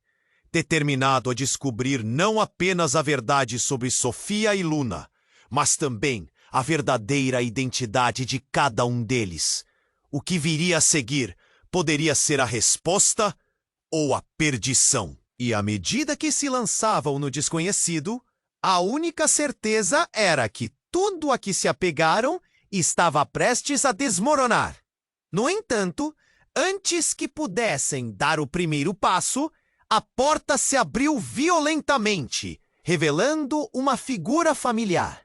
determinado a descobrir não apenas a verdade sobre Sofia e Luna, mas também a verdadeira identidade de cada um deles. O que viria a seguir poderia ser a resposta ou a perdição. E à medida que se lançavam no desconhecido, a única certeza era que tudo a que se apegaram estava prestes a desmoronar. No entanto, antes que pudessem dar o primeiro passo, a porta se abriu violentamente, revelando uma figura familiar.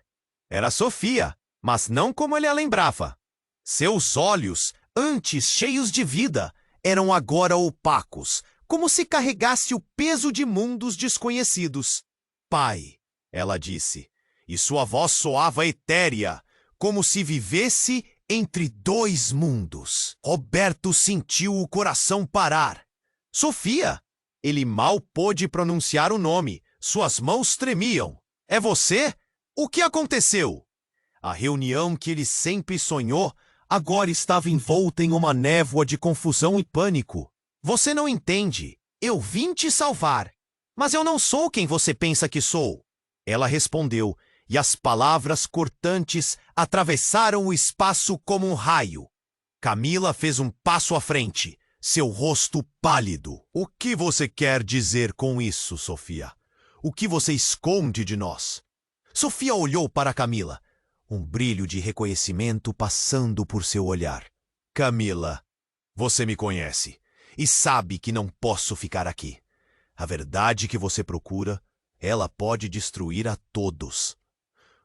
Era Sofia, mas não como ele a lembrava. Seus olhos, antes cheios de vida, eram agora opacos, como se carregasse o peso de mundos desconhecidos. Pai, ela disse, e sua voz soava etérea, como se vivesse entre dois mundos. Roberto sentiu o coração parar. Sofia! Ele mal pôde pronunciar o nome. Suas mãos tremiam. É você? O que aconteceu? A reunião que ele sempre sonhou agora estava envolta em uma névoa de confusão e pânico. Você não entende. Eu vim te salvar. Mas eu não sou quem você pensa que sou. Ela respondeu, e as palavras cortantes atravessaram o espaço como um raio. Camila fez um passo à frente, seu rosto pálido. O que você quer dizer com isso, Sofia? O que você esconde de nós? Sofia olhou para Camila, um brilho de reconhecimento passando por seu olhar. Camila, você me conhece. e sabe que não posso ficar aqui. A verdade que você procura, ela pode destruir a todos.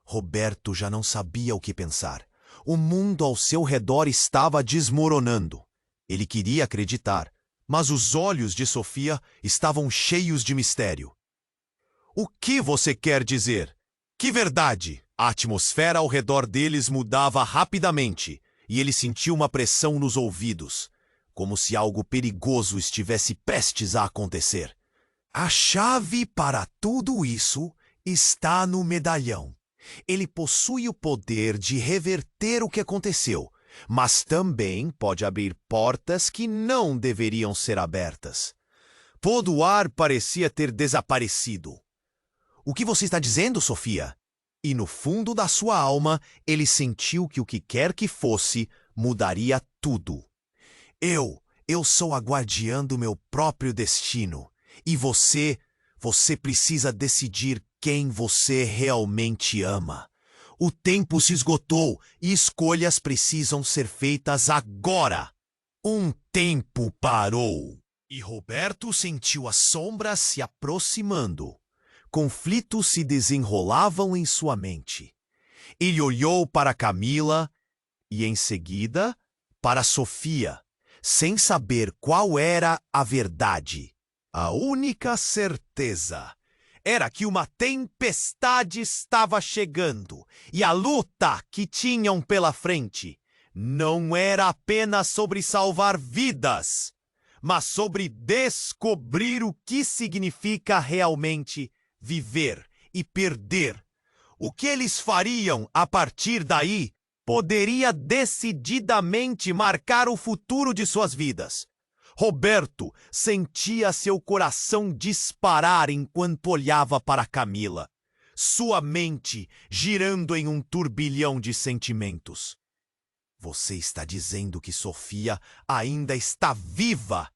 Roberto já não sabia o que pensar. O mundo ao seu redor estava desmoronando. Ele queria acreditar, mas os olhos de Sofia estavam cheios de mistério. O que você quer dizer? Que verdade? A atmosfera ao redor deles mudava rapidamente e ele sentiu uma pressão nos ouvidos, como se algo perigoso estivesse prestes a acontecer. A chave para tudo isso está no medalhão. Ele possui o poder de reverter o que aconteceu, mas também pode abrir portas que não deveriam ser abertas. Todo o ar parecia ter desaparecido. O que você está dizendo, Sofia? E no fundo da sua alma, ele sentiu que o que quer que fosse, mudaria tudo. Eu sou a guardiã do meu próprio destino. E você precisa decidir quem você realmente ama. O tempo se esgotou e escolhas precisam ser feitas agora. Um tempo parou. E Roberto sentiu as sombras se aproximando. Conflitos se desenrolavam em sua mente. Ele olhou para Camila e, em seguida, para Sofia, sem saber qual era a verdade. A única certeza era que uma tempestade estava chegando e a luta que tinham pela frente não era apenas sobre salvar vidas, mas sobre descobrir o que significa realmente viver e perder. O que eles fariam a partir daí poderia decididamente marcar o futuro de suas vidas. Roberto sentia seu coração disparar enquanto olhava para Camila, sua mente girando em um turbilhão de sentimentos. Você está dizendo que Sofia ainda está viva?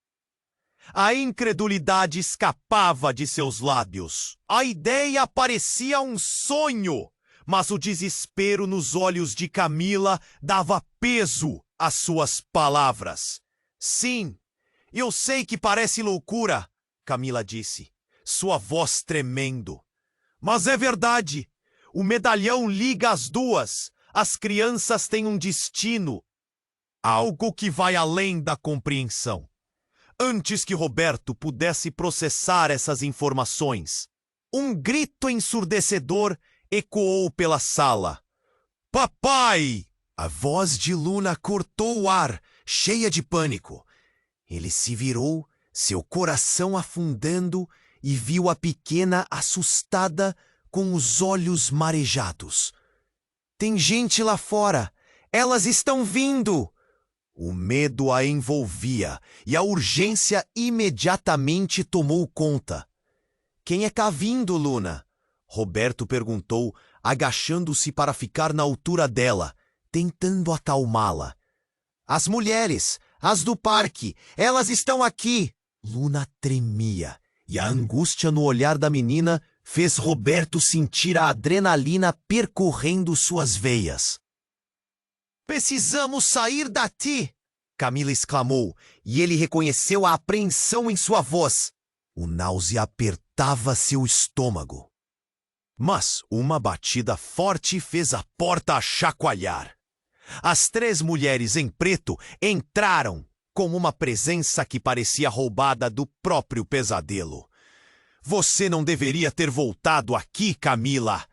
A incredulidade escapava de seus lábios. A ideia parecia um sonho, mas o desespero nos olhos de Camila dava peso às suas palavras. Sim, eu sei que parece loucura, Camila disse, sua voz tremendo. Mas é verdade. O medalhão liga as duas. As crianças têm um destino. Algo que vai além da compreensão. Antes que Roberto pudesse processar essas informações, um grito ensurdecedor ecoou pela sala. Papai! A voz de Luna cortou o ar, cheia de pânico. Ele se virou, seu coração afundando, e viu a pequena assustada com os olhos marejados. Tem gente lá fora! Elas estão vindo! O medo a envolvia e a urgência imediatamente tomou conta. Quem é cá vindo, Luna? Roberto perguntou, agachando-se para ficar na altura dela, tentando acalmá-la. As mulheres, as do parque, elas estão aqui! Luna tremia, e a angústia no olhar da menina fez Roberto sentir a adrenalina percorrendo suas veias. Precisamos sair daqui! Camila exclamou, e ele reconheceu a apreensão em sua voz. O náusea apertava seu estômago. Mas uma batida forte fez a porta chacoalhar. As 3 mulheres em preto entraram com uma presença que parecia roubada do próprio pesadelo. Você não deveria ter voltado aqui, Camila.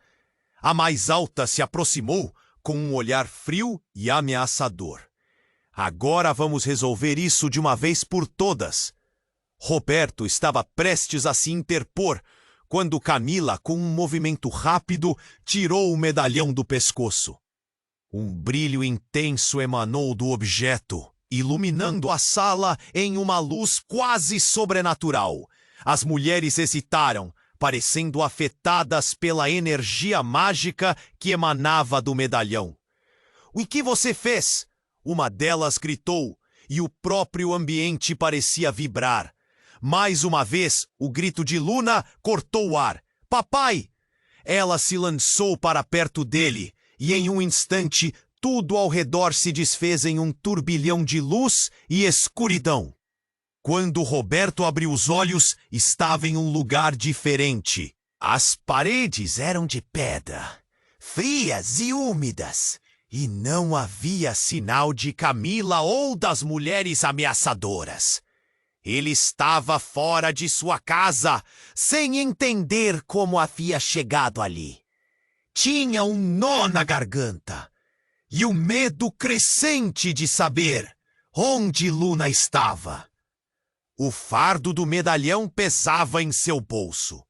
A mais alta se aproximou com um olhar frio e ameaçador. Agora vamos resolver isso de uma vez por todas. Roberto estava prestes a se interpor, quando Camila, com um movimento rápido, tirou o medalhão do pescoço. Um brilho intenso emanou do objeto, iluminando a sala em uma luz quase sobrenatural. As mulheres hesitaram, parecendo afetadas pela energia mágica que emanava do medalhão. O que você fez? Uma delas gritou, e o próprio ambiente parecia vibrar. Mais uma vez, o grito de Luna cortou o ar. Papai! Ela se lançou para perto dele, e em um instante, tudo ao redor se desfez em um turbilhão de luz e escuridão. Quando Roberto abriu os olhos, estava em um lugar diferente. As paredes eram de pedra, frias e úmidas, e não havia sinal de Camila ou das mulheres ameaçadoras. Ele estava fora de sua casa, sem entender como havia chegado ali. Tinha um nó na garganta e o medo crescente de saber onde Luna estava. O fardo do medalhão pesava em seu bolso,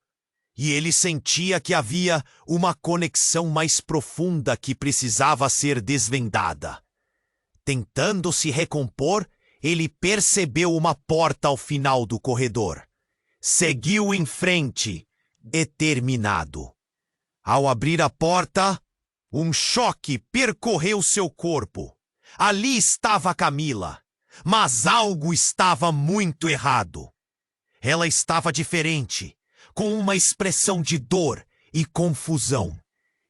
e ele sentia que havia uma conexão mais profunda que precisava ser desvendada. Tentando se recompor, ele percebeu uma porta ao final do corredor. Seguiu em frente, determinado. Ao abrir a porta, um choque percorreu seu corpo. Ali estava Camila, mas algo estava muito errado. Ela estava diferente, com uma expressão de dor e confusão,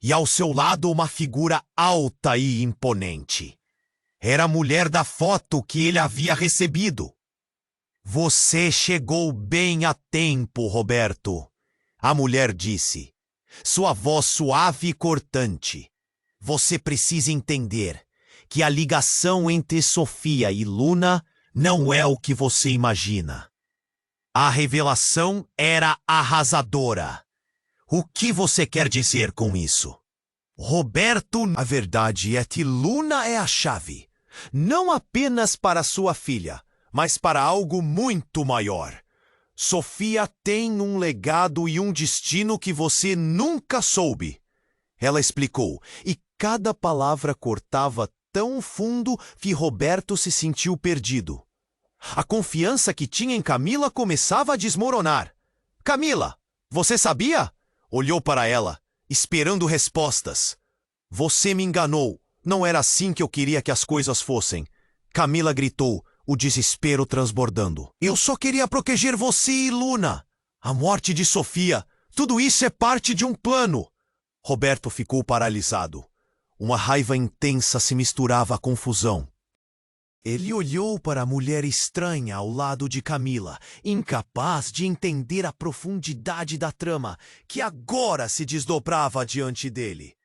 e ao seu lado uma figura alta e imponente. Era a mulher da foto que ele havia recebido. Você chegou bem a tempo, Roberto, a mulher disse, sua voz suave e cortante. Você precisa entender que a ligação entre Sofia e Luna não é o que você imagina. A revelação era arrasadora. O que você quer dizer com isso? Roberto, a verdade é que Luna é a chave. Não apenas para sua filha, mas para algo muito maior. Sofia tem um legado e um destino que você nunca soube. Ela explicou, e cada palavra cortava tão fundo que Roberto se sentiu perdido. A confiança que tinha em Camila começava a desmoronar. Camila, você sabia? Olhou para ela, esperando respostas. Você me enganou. Não era assim que eu queria que as coisas fossem. Camila gritou, o desespero transbordando. Eu só queria proteger você e Luna. A morte de Sofia, tudo isso é parte de um plano. Roberto ficou paralisado. Uma raiva intensa se misturava à confusão. Ele olhou para a mulher estranha ao lado de Camila, incapaz de entender a profundidade da trama que agora se desdobrava diante dele.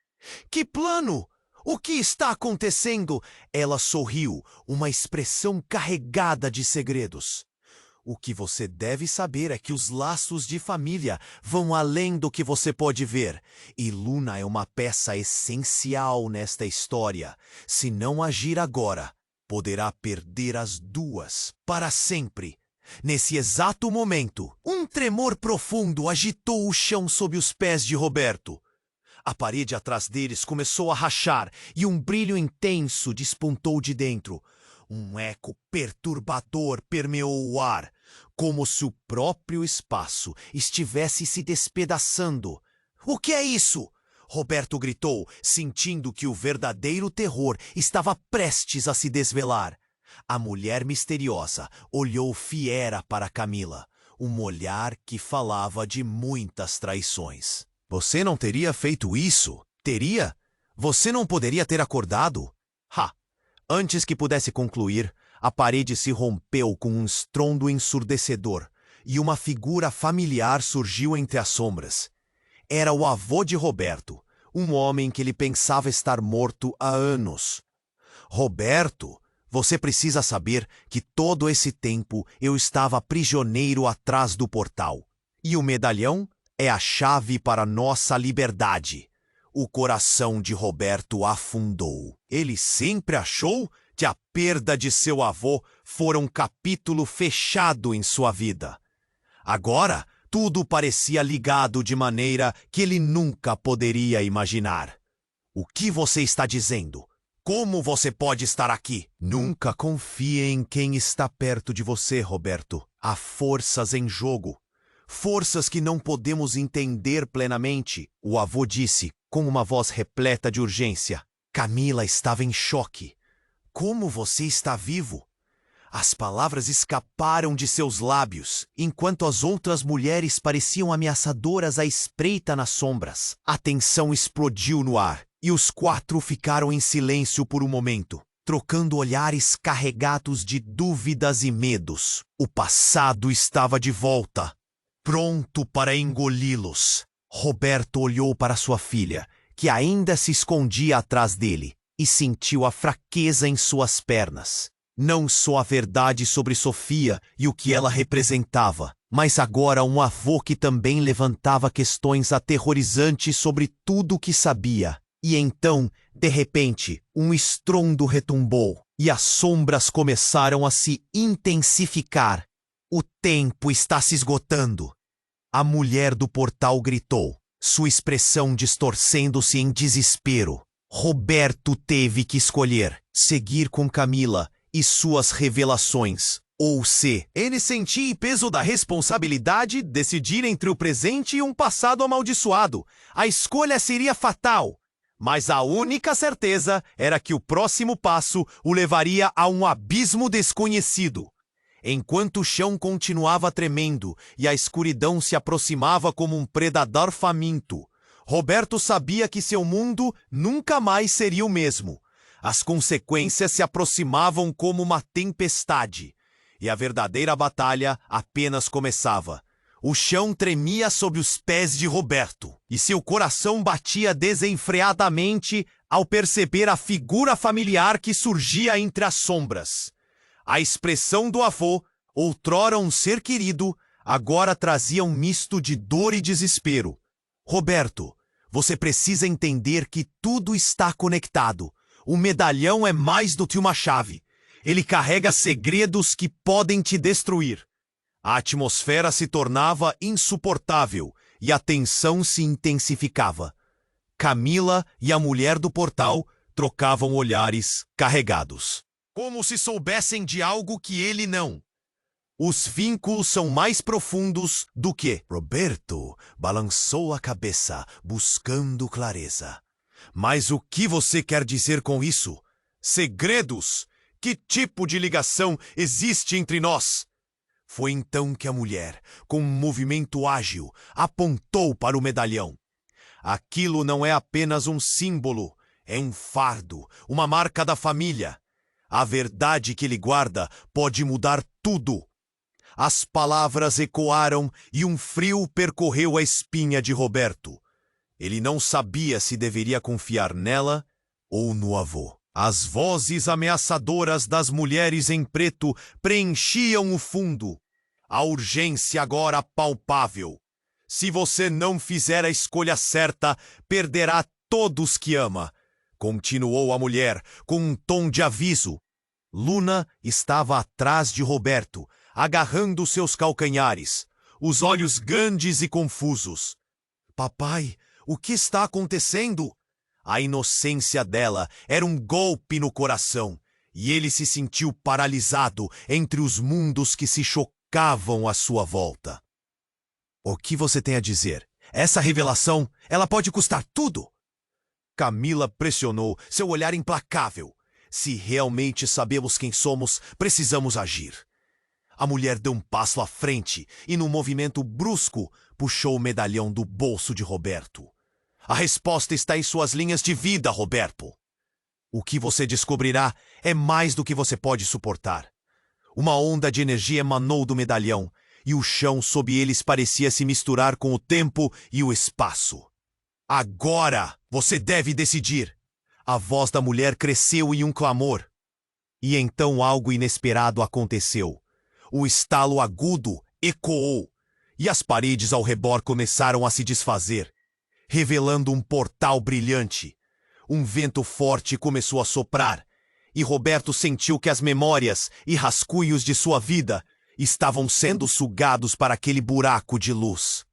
Que plano? O que está acontecendo? Ela sorriu, uma expressão carregada de segredos. O que você deve saber é que os laços de família vão além do que você pode ver. E Luna é uma peça essencial nesta história. Se não agir agora, poderá perder as duas para sempre. Nesse exato momento, um tremor profundo agitou o chão sob os pés de Roberto. A parede atrás deles começou a rachar e um brilho intenso despontou de dentro. Um eco perturbador permeou o ar, como se o próprio espaço estivesse se despedaçando. O que é isso? Roberto gritou, sentindo que o verdadeiro terror estava prestes a se desvelar. A mulher misteriosa olhou fiera para Camila, um olhar que falava de muitas traições. Você não teria feito isso? Teria? Você não poderia ter acordado? Antes que pudesse concluir, a parede se rompeu com um estrondo ensurdecedor e uma figura familiar surgiu entre as sombras. Era o avô de Roberto, um homem que ele pensava estar morto há anos. Roberto, você precisa saber que todo esse tempo eu estava prisioneiro atrás do portal. E o medalhão é a chave para nossa liberdade. O coração de Roberto afundou. Ele sempre achou que a perda de seu avô fora um capítulo fechado em sua vida. Agora, tudo parecia ligado de maneira que ele nunca poderia imaginar. O que você está dizendo? Como você pode estar aqui? Nunca confie em quem está perto de você, Roberto. Há forças em jogo. Forças que não podemos entender plenamente, o avô disse, com uma voz repleta de urgência. Camila estava em choque. Como você está vivo? As palavras escaparam de seus lábios, enquanto as outras mulheres pareciam ameaçadoras à espreita nas sombras. A tensão explodiu no ar, e os quatro ficaram em silêncio por um momento. trocando olhares carregados de dúvidas e medos. O passado estava de volta, pronto para engoli-los. Roberto olhou para sua filha, que ainda se escondia atrás dele, e sentiu a fraqueza em suas pernas. Não só a verdade sobre Sofia e o que ela representava, mas agora um avô que também levantava questões aterrorizantes sobre tudo o que sabia. E então, de repente, um estrondo retumbou, e as sombras começaram a se intensificar. O tempo está se esgotando. A mulher do portal gritou, sua expressão distorcendo-se em desespero. Roberto teve que escolher, seguir com Camila e suas revelações, ou se ele sentia o peso da responsabilidade, decidir entre o presente e um passado amaldiçoado. A escolha seria fatal, mas a única certeza era que o próximo passo o levaria a um abismo desconhecido. Enquanto o chão continuava tremendo e a escuridão se aproximava como um predador faminto, Roberto sabia que seu mundo nunca mais seria o mesmo. As consequências se aproximavam como uma tempestade, e a verdadeira batalha apenas começava. O chão tremia sob os pés de Roberto, e seu coração batia desenfreadamente ao perceber a figura familiar que surgia entre as sombras. A expressão do avô, outrora um ser querido, agora trazia um misto de dor e desespero. Roberto, você precisa entender que tudo está conectado. O medalhão é mais do que uma chave. Ele carrega segredos que podem te destruir. A atmosfera se tornava insuportável e a tensão se intensificava. Camila e a mulher do portal trocavam olhares carregados, como se soubessem de algo que ele não. Os vínculos são mais profundos do que... Roberto balançou a cabeça, buscando clareza. Mas o que você quer dizer com isso? Segredos? Que tipo de ligação existe entre nós? Foi então que a mulher, com um movimento ágil, apontou para o medalhão. Aquilo não é apenas um símbolo, é um fardo, uma marca da família. A verdade que ele guarda pode mudar tudo. As palavras ecoaram e um frio percorreu a espinha de Roberto. Ele não sabia se deveria confiar nela ou no avô. As vozes ameaçadoras das mulheres em preto preenchiam o fundo. A urgência agora palpável. Se você não fizer a escolha certa, perderá todos que ama, continuou a mulher com um tom de aviso. Luna estava atrás de Roberto, agarrando seus calcanhares, os olhos grandes e confusos. Papai, o que está acontecendo? A inocência dela era um golpe no coração, e ele se sentiu paralisado entre os mundos que se chocavam à sua volta. O que você tem a dizer? Essa revelação, ela pode custar tudo? Camila pressionou, seu olhar implacável. Se realmente sabemos quem somos, precisamos agir. A mulher deu um passo à frente e, num movimento brusco, puxou o medalhão do bolso de Roberto. A resposta está em suas linhas de vida, Roberto. O que você descobrirá é mais do que você pode suportar. Uma onda de energia emanou do medalhão, e o chão sob eles parecia se misturar com o tempo e o espaço. Agora você deve decidir. A voz da mulher cresceu em um clamor. E então algo inesperado aconteceu. O estalo agudo ecoou, e as paredes ao redor começaram a se desfazer, revelando um portal brilhante. Um vento forte começou a soprar, e Roberto sentiu que as memórias e rascunhos de sua vida estavam sendo sugados para aquele buraco de luz.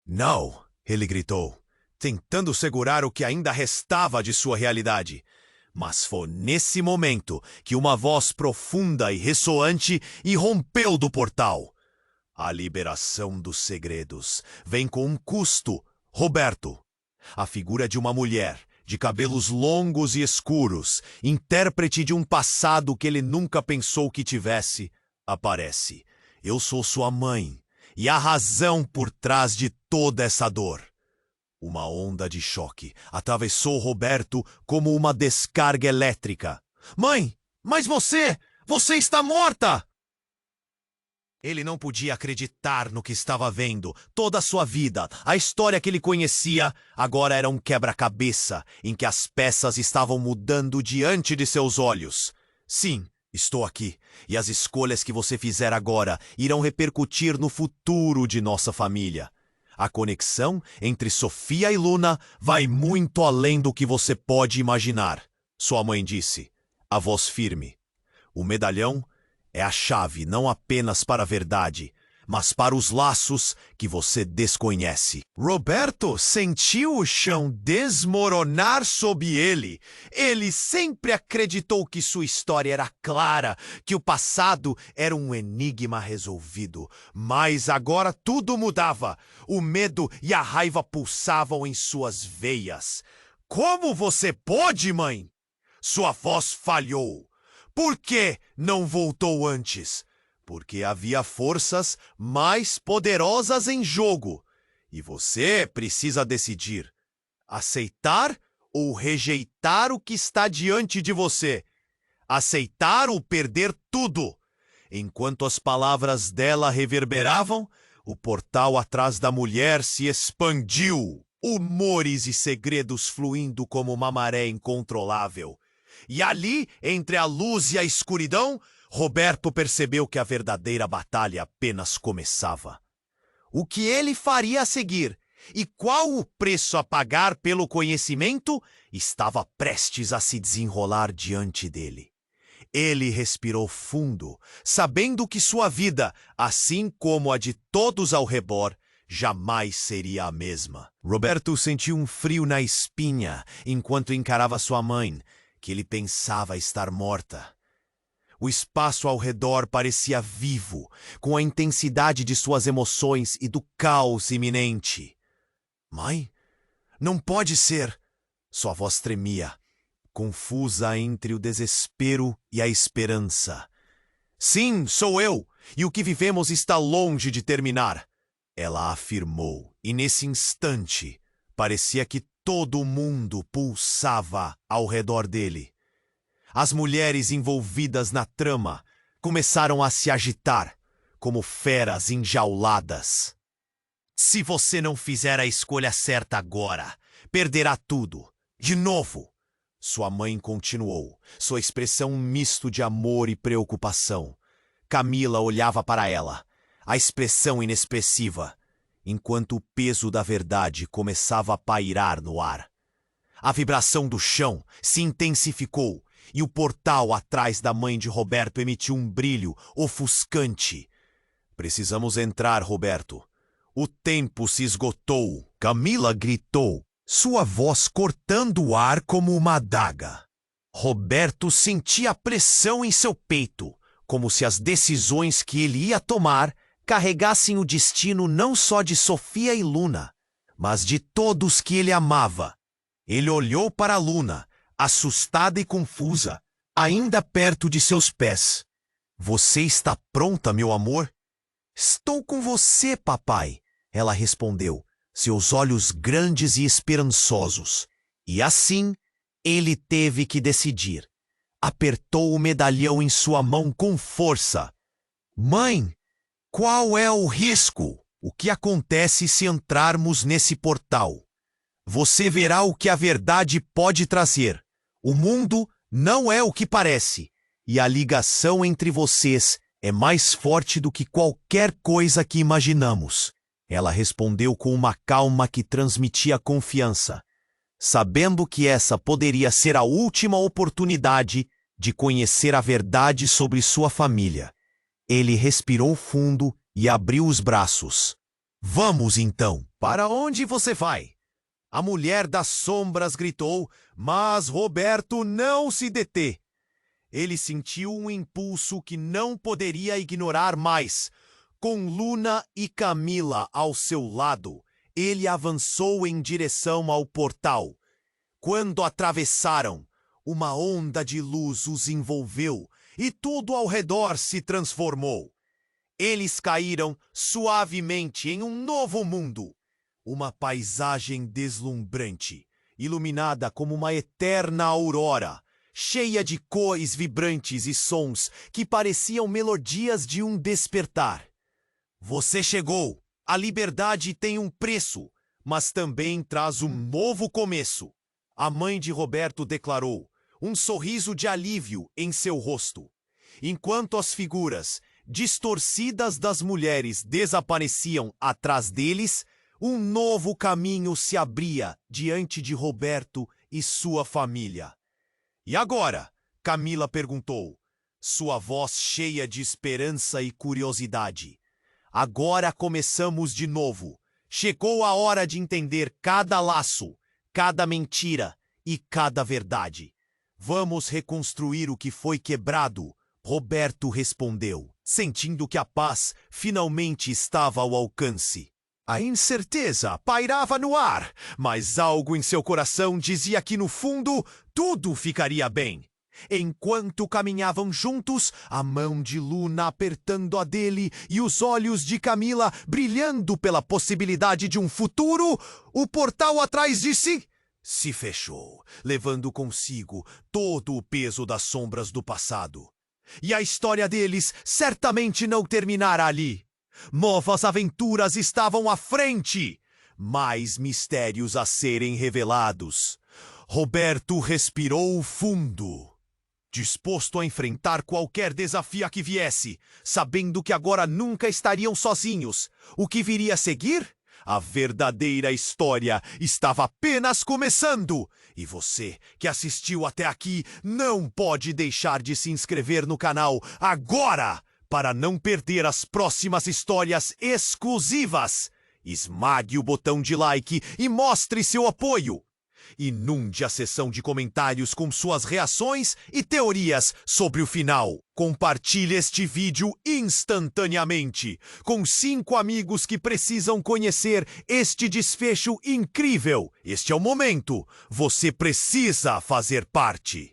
Não, ele gritou, tentando segurar o que ainda restava de sua realidade. Mas foi nesse momento que uma voz profunda e ressoante irrompeu do portal. A liberação dos segredos vem com um custo, Roberto. A figura de uma mulher, de cabelos longos e escuros, intérprete de um passado que ele nunca pensou que tivesse, aparece. Eu sou sua mãe, e a razão por trás de toda essa dor. Uma onda de choque atravessou Roberto como uma descarga elétrica. Mãe, mas você está morta! Ele não podia acreditar no que estava vendo. Toda a sua vida, a história que ele conhecia, agora era um quebra-cabeça em que as peças estavam mudando diante de seus olhos. Sim, estou aqui, e as escolhas que você fizer agora irão repercutir no futuro de nossa família. A conexão entre Sofia e Luna vai muito além do que você pode imaginar, sua mãe disse, a voz firme. O medalhão é a chave não apenas para a verdade, mas para os laços que você desconhece. Roberto sentiu o chão desmoronar sob ele. Ele sempre acreditou que sua história era clara, que o passado era um enigma resolvido. Mas agora tudo mudava. O medo e a raiva pulsavam em suas veias. Como você pôde, mãe? Sua voz falhou. Por que não voltou antes? Porque havia forças mais poderosas em jogo. E você precisa decidir: aceitar ou rejeitar o que está diante de você. Aceitar ou perder tudo. Enquanto as palavras dela reverberavam, o portal atrás da mulher se expandiu. Humores e segredos fluindo como uma maré incontrolável. E ali, entre a luz e a escuridão, Roberto percebeu que a verdadeira batalha apenas começava. O que ele faria a seguir e qual o preço a pagar pelo conhecimento estava prestes a se desenrolar diante dele. Ele respirou fundo, sabendo que sua vida, assim como a de todos ao redor, jamais seria a mesma. Roberto sentiu um frio na espinha enquanto encarava sua mãe, que ele pensava estar morta. O espaço ao redor parecia vivo, com a intensidade de suas emoções e do caos iminente. Mãe? Não pode ser! Sua voz tremia, confusa entre o desespero e a esperança. Sim, sou eu, e o que vivemos está longe de terminar, ela afirmou, e nesse instante parecia que todo o mundo pulsava ao redor dele. As mulheres envolvidas na trama começaram a se agitar, como feras enjauladas. Se você não fizer a escolha certa agora, perderá tudo. De novo. Sua mãe continuou, sua expressão um misto de amor e preocupação. Camila olhava para ela, a expressão inexpressiva, enquanto o peso da verdade começava a pairar no ar. A vibração do chão se intensificou e o portal atrás da mãe de Roberto emitiu um brilho ofuscante. Precisamos entrar, Roberto. O tempo se esgotou. Camila gritou, sua voz cortando o ar como uma adaga. Roberto sentia pressão em seu peito, como se as decisões que ele ia tomar carregassem o destino não só de Sofia e Luna, mas de todos que ele amava. Ele olhou para Luna, assustada e confusa, ainda perto de seus pés. Você está pronta, meu amor? Estou com você, papai, ela respondeu, seus olhos grandes e esperançosos. E assim, ele teve que decidir. Apertou o medalhão em sua mão com força. Mãe, qual é o risco? O que acontece se entrarmos nesse portal? Você verá o que a verdade pode trazer. O mundo não é o que parece, e a ligação entre vocês é mais forte do que qualquer coisa que imaginamos. Ela respondeu com uma calma que transmitia confiança, sabendo que essa poderia ser a última oportunidade de conhecer a verdade sobre sua família. Ele respirou fundo e abriu os braços. Vamos então. Para onde você vai? A mulher das sombras gritou, mas Roberto não se deteve. Ele sentiu um impulso que não poderia ignorar mais. Com Luna e Camila ao seu lado, ele avançou em direção ao portal. Quando atravessaram, uma onda de luz os envolveu e tudo ao redor se transformou. Eles caíram suavemente em um novo mundo. Uma paisagem deslumbrante, iluminada como uma eterna aurora, cheia de cores vibrantes e sons que pareciam melodias de um despertar. Você chegou! A liberdade tem um preço, mas também traz um novo começo. A mãe de Roberto declarou, um sorriso de alívio em seu rosto. Enquanto as figuras distorcidas das mulheres desapareciam atrás deles, um novo caminho se abria diante de Roberto e sua família. E agora? Camila perguntou, sua voz cheia de esperança e curiosidade. Agora começamos de novo. Chegou a hora de entender cada laço, cada mentira e cada verdade. Vamos reconstruir o que foi quebrado, Roberto respondeu, sentindo que a paz finalmente estava ao alcance. A incerteza pairava no ar, mas algo em seu coração dizia que no fundo tudo ficaria bem. Enquanto caminhavam juntos, a mão de Luna apertando a dele e os olhos de Camila brilhando pela possibilidade de um futuro, o portal atrás de si se fechou, levando consigo todo o peso das sombras do passado. E a história deles certamente não terminara ali. Novas aventuras estavam à frente, mais mistérios a serem revelados. Roberto respirou fundo, disposto a enfrentar qualquer desafio que viesse, sabendo que agora nunca estariam sozinhos. O que viria a seguir? A verdadeira história estava apenas começando. E você, que assistiu até aqui, não pode deixar de se inscrever no canal agora, para não perder as próximas histórias exclusivas. Esmague o botão de like e mostre seu apoio. Inunde a seção de comentários com suas reações e teorias sobre o final. Compartilhe este vídeo instantaneamente com 5 amigos que precisam conhecer este desfecho incrível. Este é o momento. Você precisa fazer parte.